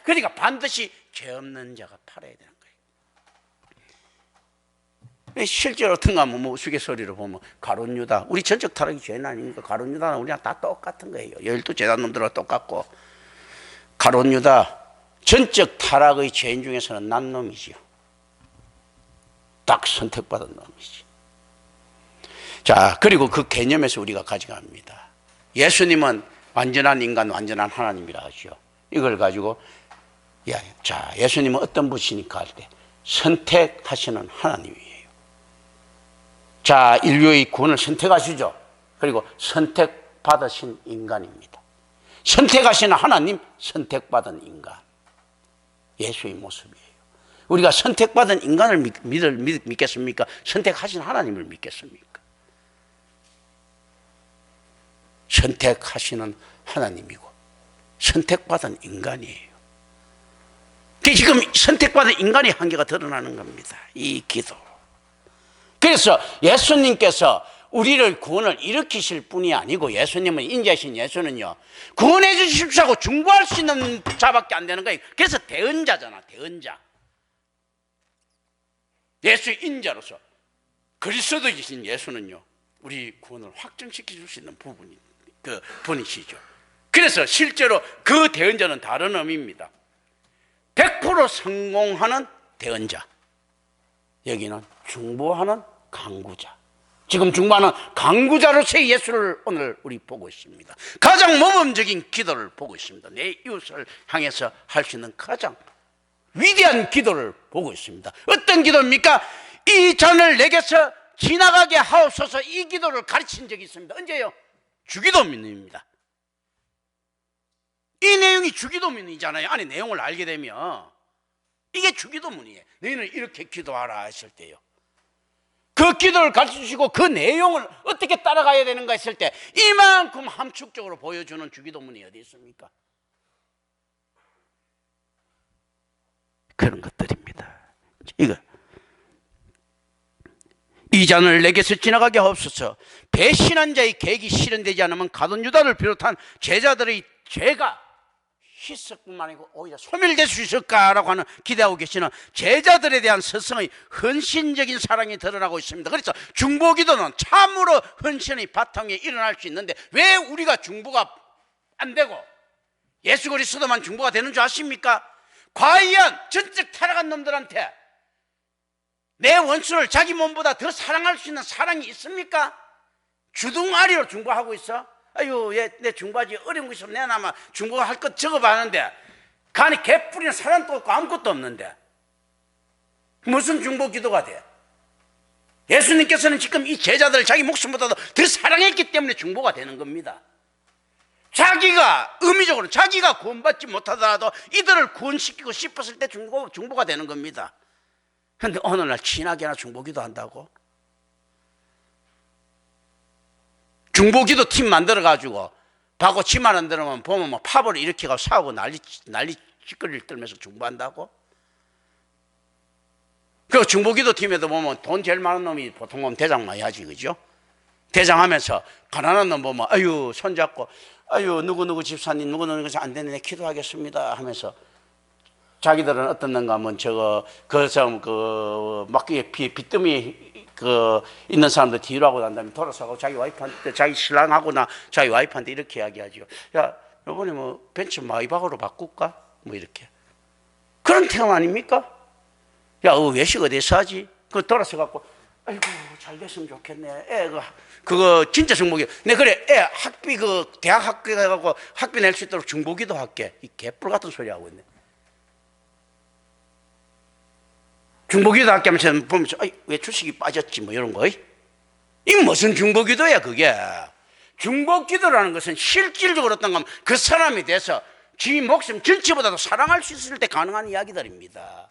그러니까 반드시 죄 없는 자가 팔아야 되는 거예요. 실제로 어떤가 하면 뭐 우스갯소리로 보면 가룟 유다, 우리 전적 타락이 죄는 아닙니까? 가룟 유다는 우리랑 다 똑같은 거예요. 12제자 놈들과 똑같고, 가룟 유다 전적 타락의 죄인 중에서는 난 놈이지요. 딱 선택받은 놈이지. 자, 그리고 그 개념에서 우리가 가져갑니다. 예수님은 완전한 인간, 완전한 하나님이라 하죠. 이걸 가지고 자, 예수님은 어떤 분이십니까 할 때 선택하시는 하나님이에요. 자, 인류의 구원을 선택하시죠. 그리고 선택받으신 인간입니다. 선택하시는 하나님, 선택받은 인간. 예수의 모습이에요. 우리가 선택받은 인간을 믿겠습니까? 선택하신 하나님을 믿겠습니까? 선택하시는 하나님이고 선택받은 인간이에요. 지금 선택받은 인간의 한계가 드러나는 겁니다. 이 기도. 그래서 예수님께서 우리를 구원을 일으키실 뿐이 아니고, 예수님은 인자신 예수는요, 구원해 주십시오 하고 중보할 수 있는 자밖에 안 되는 거예요. 그래서 대언자잖아, 대언자. 예수의 인자로서 그리스도이신 예수는요, 우리 구원을 확정시켜 줄 수 있는 분이시죠. 그래서 실제로 그 대언자는 다른 의미입니다. 100% 성공하는 대언자, 여기는 중보하는 강구자. 지금 중보하는 강구자로서의 예수를 오늘 우리 보고 있습니다. 가장 모범적인 기도를 보고 있습니다. 내 이웃을 향해서 할 수 있는 가장 위대한 기도를 보고 있습니다. 어떤 기도입니까? 이 잔을 내게서 지나가게 하옵소서. 이 기도를 가르친 적이 있습니다. 언제요? 주기도문입니다. 이 내용이 주기도문이잖아요. 안에 내용을 알게 되면 이게 주기도문이에요. 너희는 이렇게 기도하라 했을 때요, 그 기도를 가르쳐주시고 그 내용을 어떻게 따라가야 되는가 했을 때 이만큼 함축적으로 보여주는 주기도문이 어디 있습니까? 그런 것들입니다. 이거, 이 잔을 내게서 지나가게 하옵소서. 배신한 자의 계획이 실현되지 않으면 가룟 유다를 비롯한 제자들의 죄가 희석뿐만 아니고 오히려 소멸될 수 있을까라고 하는 기대하고 계시는 제자들에 대한 스승의 헌신적인 사랑이 드러나고 있습니다. 그래서 중보기도는 참으로 헌신의 바탕에 일어날 수 있는데 왜 우리가 중보가 안 되고 예수 그리스도만 중보가 되는 줄 아십니까? 과연 전적 타락한 놈들한테 내 원수를 자기 몸보다 더 사랑할 수 있는 사랑이 있습니까? 주둥아리로 중보하고 있어? 아유, 내 중보하지 어려운 거 있으면 내가 중보할 것 적어봤는데 간에 개뿔이나 사랑도 없고 아무것도 없는데 무슨 중보 기도가 돼? 예수님께서는 지금 이 제자들을 자기 목숨보다도 더 사랑했기 때문에 중보가 되는 겁니다. 자기가 의미적으로 자기가 구원받지 못하더라도 이들을 구원시키고 싶었을 때 중보가 되는 겁니다. 그런데 오늘날 친하게나 중보기도 한다고? 중보기도 팀 만들어가지고 바고 치만 안 들으면 보면 뭐 팝을 일으켜가 싸우고 난리 찌꺼리를 떨면서 중보한다고? 그 중보기도 팀에도 보면 돈 제일 많은 놈이 보통 보면 대장만 해야지, 그죠? 대장하면서 가난한 놈 보면 아유 손잡고 아유 누구누구 집사님 누구누구 안 되네 기도하겠습니다 하면서 자기들은 어떤 놈가 하면 막 빚더미 있는 사람들 뒤로 하고 난 다음에 돌아서고 자기 와이프한테 자기 신랑하고나 자기 와이프한테 이렇게 이야기하죠. 야 이번에 뭐 벤츠 마이박으로 바꿀까? 뭐 이렇게 그런 태양 아닙니까? 야 외식 어디서 하지? 그 돌아서 갖고 아이고 잘 됐으면 좋겠네. 애 그거 진짜 중보기. 내 그래 애 학비 대학 학비 해갖고 학비 낼 수 있도록 중보기도 할게. 이 개뿔 같은 소리 하고 있네. 중보기도 할게 하면서 보면서 왜 주식이 빠졌지 뭐 이런 거. 이 무슨 중보기도야 그게. 중보기도라는 것은 실질적으로 어떤 거면 그 사람에 대해서 지 목숨 전체보다도 사랑할 수 있을 때 가능한 이야기들입니다.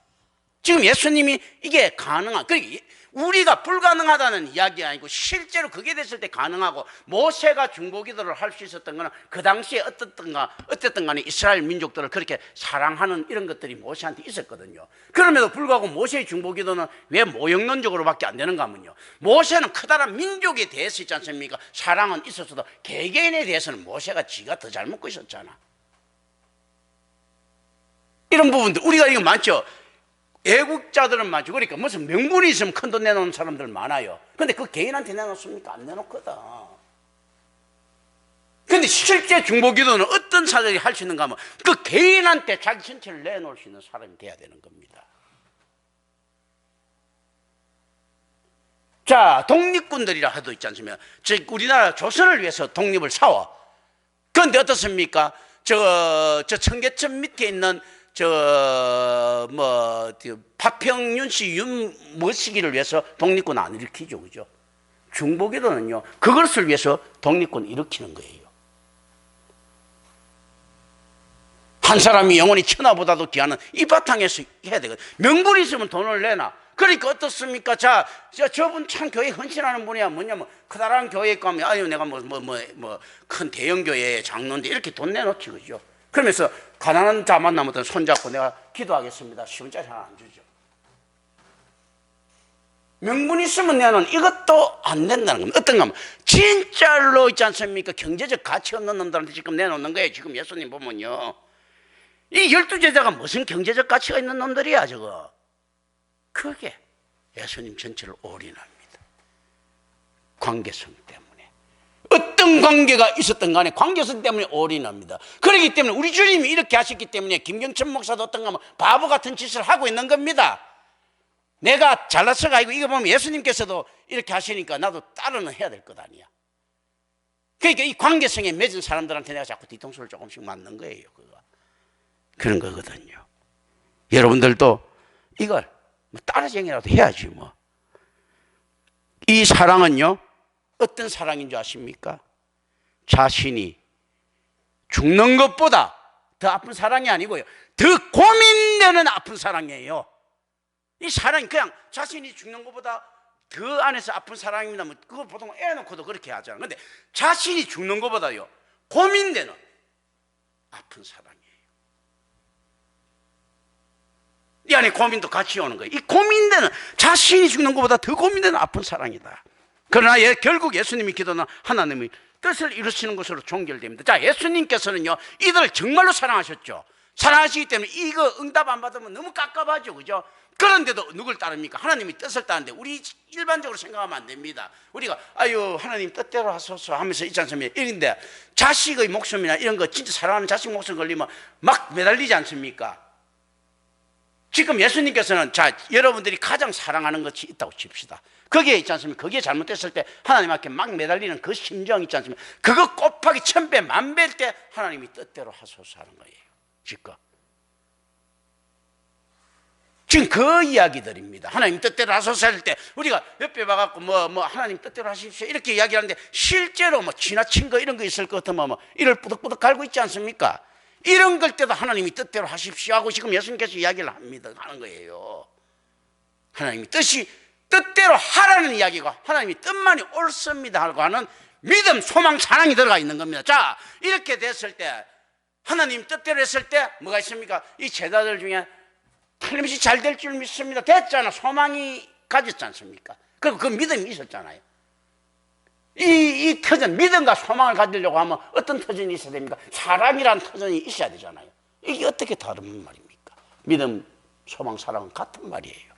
지금 예수님이 이게 가능한, 그러니까 우리가 불가능하다는 이야기 아니고 실제로 그게 됐을 때 가능하고 모세가 중보기도를 할 수 있었던 거는 그 당시에 어쨌든 간에 이스라엘 민족들을 그렇게 사랑하는 이런 것들이 모세한테 있었거든요. 그럼에도 불구하고 모세의 중보기도는 왜 모형론적으로밖에 안 되는가 하면요, 모세는 커다란 민족에 대해서 있지 않습니까? 사랑은 있었어도 개개인에 대해서는 모세가 지가 더 잘 먹고 있었잖아. 이런 부분들 우리가 이거 많죠. 애국자들은 많죠. 그러니까 무슨 명분이 있으면 큰 돈 내놓는 사람들 많아요. 근데 그 개인한테 내놓습니까? 안 내놓거든. 근데 실제 중보기도는 어떤 사람이 할 수 있는가 하면 그 개인한테 자기 전체를 내놓을 수 있는 사람이 돼야 되는 겁니다. 자, 독립군들이라 해도 있지 않습니까? 즉 우리나라 조선을 위해서 독립을 싸워. 그런데 어떻습니까? 저 청계천 밑에 있는 박평윤 씨, 윤머시기를 위해서 독립군 안 일으키죠, 그죠? 중보기도는요, 그것을 위해서 독립군 일으키는 거예요. 한 사람이 영원히 천하보다도 귀하는 이 바탕에서 해야 되거든. 명분이 있으면 돈을 내놔. 그러니까 어떻습니까? 저분 참 교회 헌신하는 분이야. 뭐냐면 커다란 교회에 가면 아유 내가 큰 대형 교회 장로인데 이렇게 돈 내놓지, 그죠? 그러면서 가난한 자 만나면 손잡고 내가 기도하겠습니다. 10원짜리 하나 안 주죠. 명분 있으면 내는 이것도 안 된다는 겁니다. 어떤가 하면 진짜로 있지 않습니까? 경제적 가치 없는 놈들한테 지금 내놓는 거예요. 지금 예수님 보면요, 이 12제자가 무슨 경제적 가치가 있는 놈들이야 저거. 그게 예수님 전체를 올인합니다. 관계성 때문에. 어떤 관계가 있었던 간에 관계성 때문에 올인합니다. 그렇기 때문에 우리 주님이 이렇게 하셨기 때문에 김경천 목사도 어떤가 하면 바보 같은 짓을 하고 있는 겁니다. 내가 잘나서가 아니고 이거 보면 예수님께서도 이렇게 하시니까 나도 따르는 해야 될 것 아니야. 그러니까 이 관계성에 맺은 사람들한테 내가 자꾸 뒤통수를 조금씩 맞는 거예요. 그런 거거든요. 여러분들도 이걸 따라쟁이라도 해야지 뭐. 이 사랑은요, 어떤 사랑인 줄 아십니까? 자신이 죽는 것보다 더 아픈 사랑이 아니고요, 더 고민되는 아픈 사랑이에요. 이 사랑이 그냥 자신이 죽는 것보다 더 안에서 아픈 사랑입니다. 뭐 그거 보통 애 놓고도 그렇게 하잖아요. 근데 자신이 죽는 것보다요 고민되는 아픈 사랑이에요. 이 안에 고민도 같이 오는 거예요. 이 고민되는, 자신이 죽는 것보다 더 고민되는 아픈 사랑이다. 그러나 결국 예수님이 기도는 하나님의 뜻을 이루시는 것으로 종결됩니다. 자, 예수님께서는요, 이들을 정말로 사랑하셨죠. 사랑하시기 때문에 이거 응답 안 받으면 너무 깝깝하죠, 그죠? 그런데도 누굴 따릅니까? 하나님의 뜻을 따르는데 우리 일반적으로 생각하면 안 됩니다. 우리가 아유 하나님 뜻대로 하소서 하면서 있지 않습니까? 이런데 자식의 목숨이나 이런 거 진짜 사랑하는 자식 목숨 걸리면 막 매달리지 않습니까? 지금 예수님께서는 자, 여러분들이 가장 사랑하는 것이 있다고 칩시다. 거기에 있지 않습니까? 거기에 잘못됐을 때 하나님 앞에 막 매달리는 그 심정 있지 않습니까? 그거 곱하기 1000배, 10,000배일 때 하나님이 뜻대로 하소서 하는 거예요. 지금 그 이야기들입니다. 하나님 뜻대로 하소서 할 때 우리가 옆에 봐갖고 뭐 하나님 뜻대로 하십시오 이렇게 이야기하는데 실제로 뭐 지나친 거 이런 거 있을 것 같으면 뭐 이를 뿌덕뿌덕 갈고 있지 않습니까? 이런 걸 때도 하나님이 뜻대로 하십시오 하고 지금 예수님께서 이야기를 하는 거예요. 하나님이 뜻대로 하라는 이야기가 하나님이 뜻만이 옳습니다 하고 하는 믿음, 소망, 사랑이 들어가 있는 겁니다. 자, 이렇게 됐을 때 하나님 뜻대로 했을 때 뭐가 있습니까? 이 제자들 중에 틀림없이 잘 될 줄 믿습니다. 됐잖아. 소망이 가졌지 않습니까? 그리고 그 믿음이 있었잖아요. 이 터전, 믿음과 소망을 가지려고 하면 어떤 터전이 있어야 됩니까? 사랑이라는 터전이 있어야 되잖아요. 이게 어떻게 다른 말입니까? 믿음, 소망, 사랑은 같은 말이에요.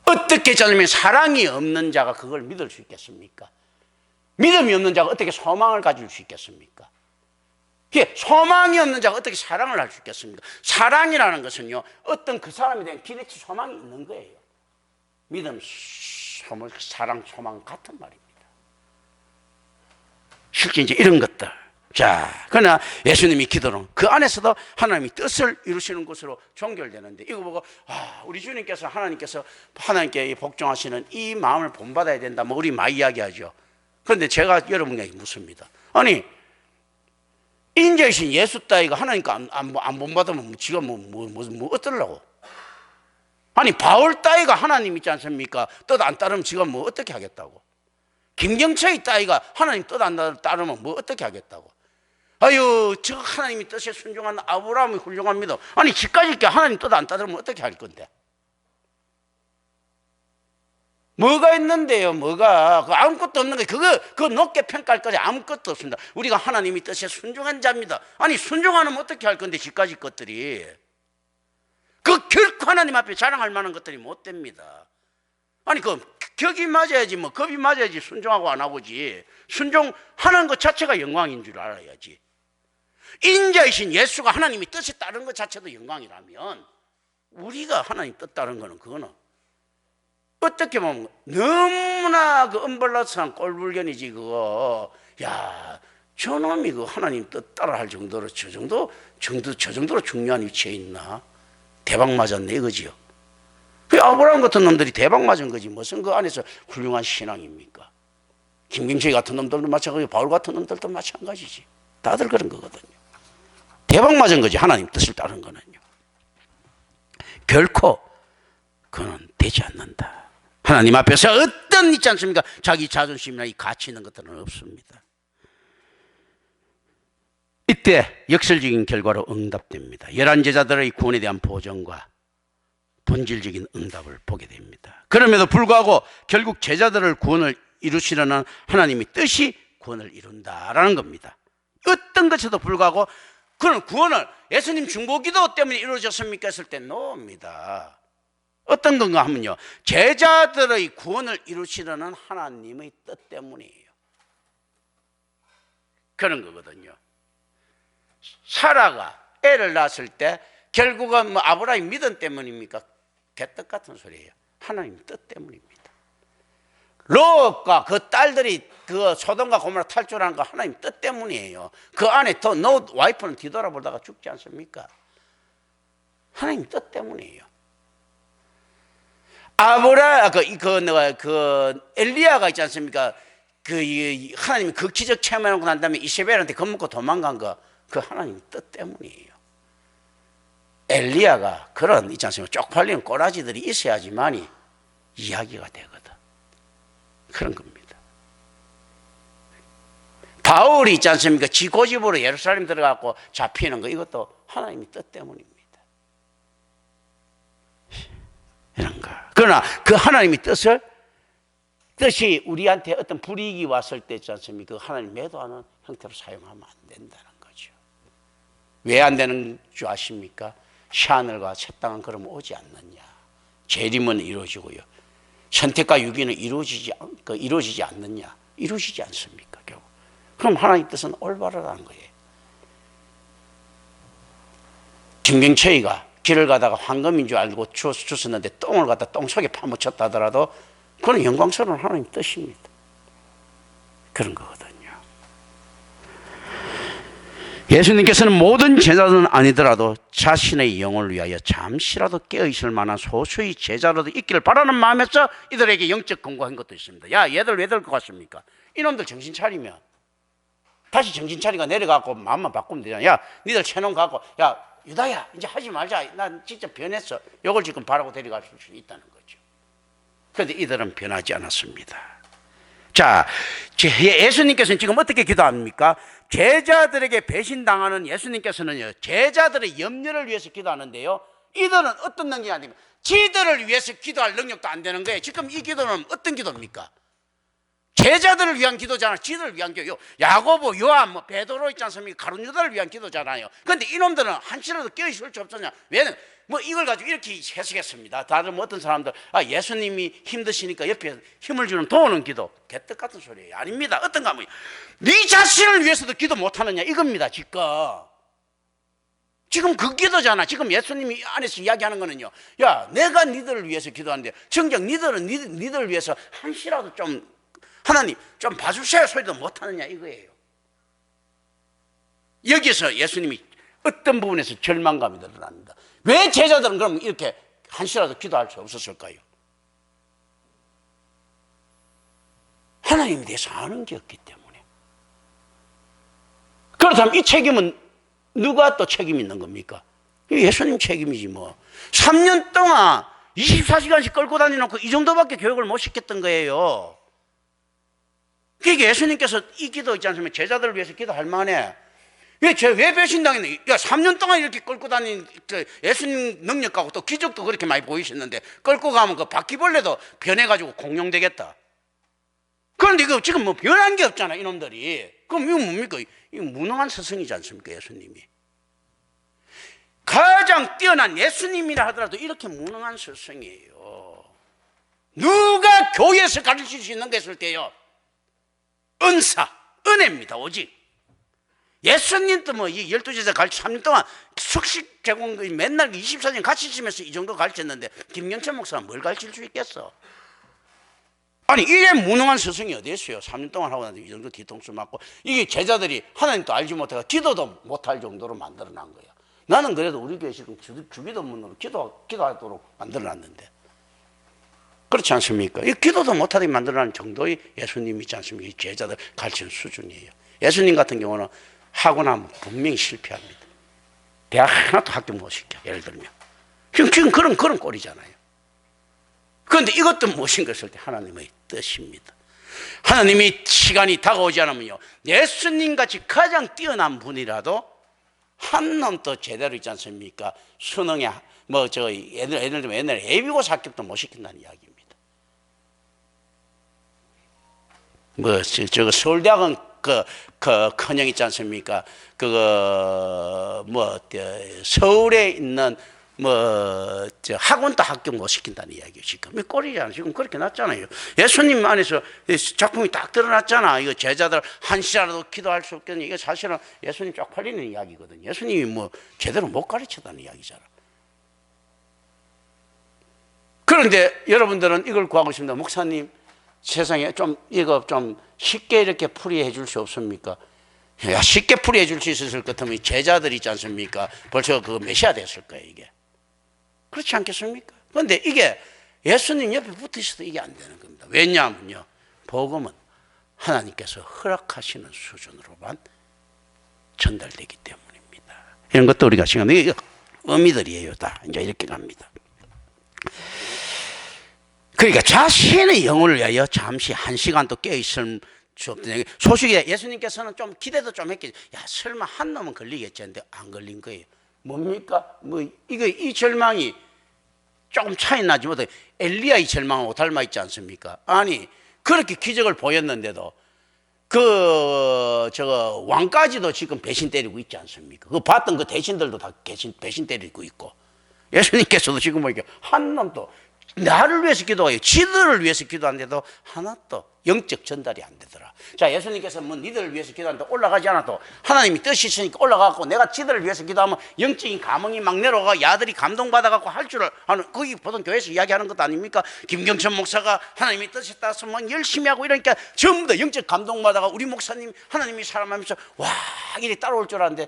어떻게 자면 사랑이 없는 자가 그걸 믿을 수 있겠습니까? 믿음이 없는 자가 어떻게 소망을 가질 수 있겠습니까? 소망이 없는 자가 어떻게 사랑을 할 수 있겠습니까? 사랑이라는 것은요, 어떤 그 사람에 대한 기대치, 소망이 있는 거예요. 믿음, 사랑, 소망 같은 말입니다. 실제 이제 이런 것들. 자, 그러나 예수님이 기도는 그 안에서도 하나님이 뜻을 이루시는 것으로 종결되는데 이거 보고 우리 주님께서 하나님께 복종하시는 이 마음을 본받아야 된다. 뭐 우리 많이 이야기하죠. 그런데 제가 여러분에게 묻습니다. 아니 인자이신 예수 따위가 하나님께 안 본받으면 지가 뭐 어쩌려고? 아니 바울 따위가 하나님 있지 않습니까? 뜻 안 따르면 지가 뭐 어떻게 하겠다고? 김경철이 따위가 하나님 뜻 안 따르면 뭐 어떻게 하겠다고? 아유 저 하나님이 뜻에 순종한 아브라함이 훌륭합니다. 아니 지까지 하나님 뜻 안 따르면 어떻게 할 건데? 뭐가 있는데요? 뭐가 아무것도 없는 거예요. 그거 높게 평가할 거지 아무것도 없습니다. 우리가 하나님이 뜻에 순종한 자입니다. 아니 순종하면 어떻게 할 건데 지까지 것들이 그 결코 하나님 앞에 자랑할 만한 것들이 못 됩니다. 아니 그 격이 맞아야지 뭐 겁이 맞아야지 순종하고 안 하고지. 순종하는 것 자체가 영광인 줄 알아야지. 인자이신 예수가 하나님이 뜻에 따른 것 자체도 영광이라면 우리가 하나님 뜻 따른 거는 그거는 어떻게 보면 너무나 그 언밸런스한 꼴불견이지 그거. 야, 저놈이 그 하나님 뜻 따라 할 정도로 저 정도로 중요한 위치에 있나? 대박 맞았네 이거지요. 그 아브라함 같은 놈들이 대박 맞은 거지 무슨 그 안에서 훌륭한 신앙입니까? 김경철 같은 놈들도 마찬가지고 바울 같은 놈들도 마찬가지지. 다들 그런 거거든요. 대박 맞은 거지 하나님 뜻을 따른 거는요. 결코 그건 되지 않는다. 하나님 앞에서 어떤 있지 않습니까? 자기 자존심이나 이 가치 있는 것들은 없습니다. 이때 역설적인 결과로 응답됩니다. 11제자들의 구원에 대한 보전과 본질적인 응답을 보게 됩니다. 그럼에도 불구하고 결국 제자들을 구원을 이루시려는 하나님의 뜻이 구원을 이룬다라는 겁니다. 어떤 것에도 불구하고 그런 구원을 예수님 중보기도 때문에 이루어졌습니까? 했을 때 노입니다. 어떤 건가 하면요, 제자들의 구원을 이루시려는 하나님의 뜻 때문이에요. 그런 거거든요. 사라가 애를 낳았을 때 결국은 뭐 아브라함의 믿음 때문입니까? 개떡 같은 소리예요. 하나님 뜻 때문입니다. 롯과 그 딸들이 그 소돔과 고모라 탈출하는 거 하나님 뜻 때문이에요. 그 안에 더 롯 와이프는 뒤돌아보다가 죽지 않습니까? 하나님 뜻 때문이에요. 엘리야가 있지 않습니까? 하나님이 그 기적 체험하고 난 다음에 이세벨한테 겁먹고 도망간 거, 그 하나님 뜻 때문이에요. 엘리야가 그런 있지 않습니까? 쪽팔리는 꼬라지들이 있어야지만이 이야기가 되거든. 그런 겁니다. 바울이 있지 않습니까? 지 고집으로 예루살렘 들어가고 잡히는 거, 이것도 하나님의 뜻 때문입니다. 이런 거. 그러나 그 하나님의 뜻을 뜻이 우리한테 어떤 불이익이 왔을 때 있지 않습니까? 그 하나님 매도하는 형태로 사용하면 안 된다는 거죠. 왜 안 되는 줄 아십니까? 시하늘과 새 땅은 그러면 오지 않느냐. 재림은 이루어지고요. 선택과 유기는 이루어지지 않느냐. 이루어지지 않습니까? 결국. 그럼 하나님 뜻은 올바르다는 거예요. 김경철이가 길을 가다가 황금인 줄 알고 주웠는데 똥을 갖다 똥 속에 파묻혔다 하더라도 그건 영광스러운 하나님 뜻입니다. 그런 거거든요. 예수님께서는 모든 제자들은 아니더라도 자신의 영혼을 위하여 잠시라도 깨어있을 만한 소수의 제자라도 있기를 바라는 마음에서 이들에게 영적 권고한 것도 있습니다. 야, 얘들 왜 될 것 같습니까? 이놈들 정신 차리면 다시 정신 차리가 내려가고 마음만 바꾸면 되잖아. 야, 니들 채놓은 갖고, 야, 유다야, 이제 하지 말자. 난 진짜 변했어. 이걸 지금 바라고 데려갈 수 있다는 거죠. 그런데 이들은 변하지 않았습니다. 자, 예수님께서는 지금 어떻게 기도합니까? 제자들에게 배신당하는 예수님께서는요, 제자들의 염려를 위해서 기도하는데요, 이들은 어떤 능력이 안 됩니까? 지들을 위해서 기도할 능력도 안 되는 거예요. 지금 이 기도는 어떤 기도입니까? 제자들을 위한 기도잖아요. 지들을 위한 기도요. 야고보, 요한, 베드로 있지 않습니까? 가룟 유다를 위한 기도잖아요. 그런데 이놈들은 한시라도 깨어있을 수 없었냐? 왜냐면 이걸 가지고 이렇게 해석했습니다. 다른 어떤 사람들, 예수님이 힘드시니까 옆에 힘을 주는 도우는 기도, 개떡 같은 소리예요. 아닙니다. 어떤가 하면 네 자신을 위해서도 기도 못하느냐 이겁니다. 지금 그 기도잖아. 지금 예수님이 안에서 이야기하는 거는요, 야, 내가 니들을 위해서 기도하는데 정작 니들은 니들을 위해서 한시라도 좀 하나님 좀 봐주세요 소리도 못하느냐 이거예요. 여기서 예수님이 어떤 부분에서 절망감이 드러납니다. 왜 제자들은 그럼 이렇게 한시라도 기도할 수 없었을까요? 하나님에 대해서 아는 게 없기 때문에. 그렇다면 이 책임은 누가 또 책임이 있는 겁니까? 예수님 책임이지 뭐. 3년 동안 24시간씩 끌고 다니놓고 이 정도밖에 교육을 못 시켰던 거예요. 그러니까 예수님께서 이 기도 있지 않습니까? 제자들을 위해서 기도할 만해. 왜 배신당했냐? 야, 3년 동안 이렇게 끌고 다닌 예수님 능력하고 또 기적도 그렇게 많이 보이셨는데 끌고 가면 그 바퀴벌레도 변해가지고 공룡되겠다. 그런데 이거 지금 뭐 변한 게 없잖아, 이놈들이. 그럼 이거 뭡니까? 이거 무능한 스승이지 않습니까, 예수님이? 가장 뛰어난 예수님이라 하더라도 이렇게 무능한 스승이에요. 누가 교회에서 가르칠 수 있는 게 있을 때요, 은혜입니다, 오직. 예수님도 이 12제자 가르쳐 3년 동안 숙식 제공 맨날 24년 같이 있으면서 이 정도 가르쳤는데 김경철 목사가 뭘 가르칠 수 있겠어? 아니, 이래 무능한 스승이 어디 있어요? 3년 동안 하고 나서 이 정도 뒤통수 맞고, 이게 제자들이 하나님도 알지 못해서 기도도 못할 정도로 만들어난 거야. 나는 그래도 우리 교회 지금 주기도문으로 기도하도록 만들어놨는데, 그렇지 않습니까? 이 기도도 못하게 만들어낸 정도의 예수님이 있지 않습니까? 이 제자들 가르치는 수준이에요. 예수님 같은 경우는 하고 나면 분명히 실패합니다. 대학 하나도 합격 못 시켜, 예를 들면. 지금 그런 꼴이잖아요. 그런데 이것도 무엇인 것일 때 하나님의 뜻입니다. 하나님이 시간이 다가오지 않으면요, 예수님같이 가장 뛰어난 분이라도 한 놈도 제대로 있지 않습니까? 수능에 예를 들면 옛날에 예비고사 합격도 못 시킨다는 이야기입니다. 서울대학은 큰형 있지 않습니까? 서울에 있는 학원도 합격 못 시킨다는 이야기예요. 지금 꼴이잖아요. 지금 그렇게 났잖아요. 예수님 안에서 작품이 딱 드러났잖아. 이거 제자들 한시라도 기도할 수 없겠니? 이게 사실은 예수님 쪽팔리는 이야기거든요. 예수님이 제대로 못 가르쳤다는 이야기잖아. 그런데 여러분들은 이걸 구하고 있습니다. 목사님, 세상에 이거 좀 쉽게 이렇게 풀이해 줄 수 없습니까? 야, 쉽게 풀이해 줄 수 있었을 것 같으면 제자들 있지 않습니까? 벌써 그 메시아 됐을 거예요, 이게. 그렇지 않겠습니까? 그런데 이게 예수님 옆에 붙어 있어도 이게 안 되는 겁니다. 왜냐하면요, 복음은 하나님께서 허락하시는 수준으로만 전달되기 때문입니다. 이런 것도 우리가 지금 이게 의미들이에요. 다 이제 이렇게 갑니다. 그러니까 자신의 영혼을 위하여 잠시 1시간도 깨어있을 수 없던 소식에 예수님께서는 좀 기대도 좀 했겠죠. 야, 설마 한 놈은 걸리겠지 했는데 안 걸린 거예요. 뭡니까? 이 절망이 조금 차이 나지 못해 엘리야의 절망하고 닮아 있지 않습니까? 아니, 그렇게 기적을 보였는데도 저거 왕까지도 지금 배신 때리고 있지 않습니까? 그 봤던 그 대신들도 다 배신 때리고 있고, 예수님께서도 지금 보니까 한 놈도 나를 위해서 기도해요. 지들을 위해서 기도하는데도 하나도 영적 전달이 안 되더라. 자, 예수님께서 뭐 니들을 위해서 기도하는데 올라가지 않아도 하나님이 뜻이 있으니까 올라가고, 내가 지들을 위해서 기도하면 영적인 감흥이 막 내려가 아들이 감동받아갖고 할 줄을 아는, 거기 보통 교회에서 이야기하는 것도 아닙니까? 김경천 목사가 하나님이 뜻에 따라서 막 열심히 하고 이러니까 전부 다 영적 감동받아가 우리 목사님 하나님이 사랑하면서 와 이리 따라올 줄 알았는데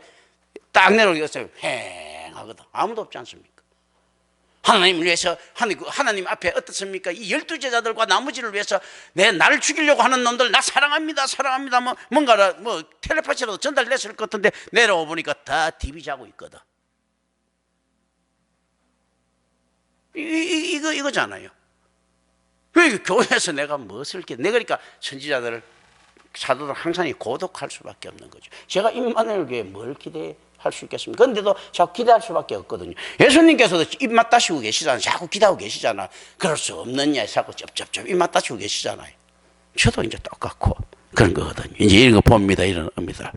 딱 내려오겠어요. 휑하거든. 아무도 없지 않습니까? 하나님을 위해서 하나님 앞에 어떻습니까? 이 12제자들과 나머지를 위해서 나를 죽이려고 하는 놈들 나 사랑합니다 사랑합니다 뭔가 뭐 텔레파시라도 전달됐을 것 같은데 내려와 보니까 다 디비 자고 있거든. 이거잖아요. 왜 교회에서 내가 무엇을 내가 그러니까 선지자들을 사도들 항상 고독할 수밖에 없는 거죠. 제가 임마누엘 교회에 뭘 기대할 수 있겠습니까? 그런데도 자꾸 기대할 수밖에 없거든요. 예수님께서도 입맛 다시고 계시잖아요. 자꾸 기대하고 계시잖아. 그럴 수 없느냐 자꾸 쩝쩝쩝 입맛 다시고 계시잖아요. 저도 이제 똑같고 그런 거거든요. 이제 이런 거 봅니다. 이런 겁니다.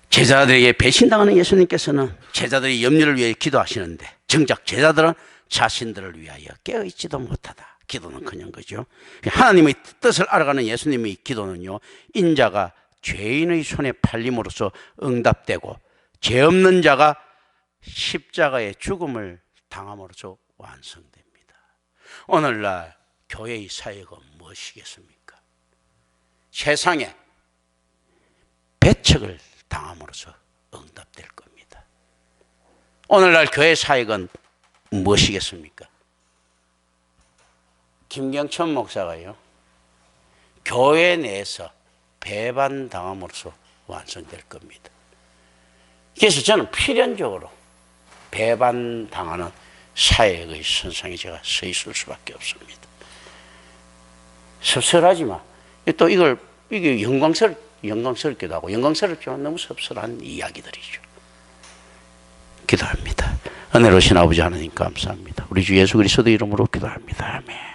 제자들에게 배신당하는 예수님께서는 제자들의 염려를 위해 기도하시는데 정작 제자들은 자신들을 위하여 깨어있지도 못하다. 기도는 그냥 거죠. 하나님의 뜻을 알아가는 예수님의 기도는요, 인자가 죄인의 손에 팔림으로써 응답되고 죄 없는 자가 십자가의 죽음을 당함으로써 완성됩니다. 오늘날 교회의 사역은 무엇이겠습니까? 세상에 배척을 당함으로써 응답될 겁니다. 오늘날 교회 사역은 무엇이겠습니까? 김경천 목사가요, 교회 내에서 배반당함으로써 완성될 겁니다. 그래서 저는 필연적으로 배반당하는 사역의 선상에 제가 서 있을 수밖에 없습니다. 섭섭하지만 또 이게 영광스럽기도 하고 영광스럽지만 너무 섭섭한 이야기들이죠. 기도합니다. 은혜로우신 아버지 하나님 감사합니다. 우리 주 예수 그리스도 이름으로 기도합니다. 아멘.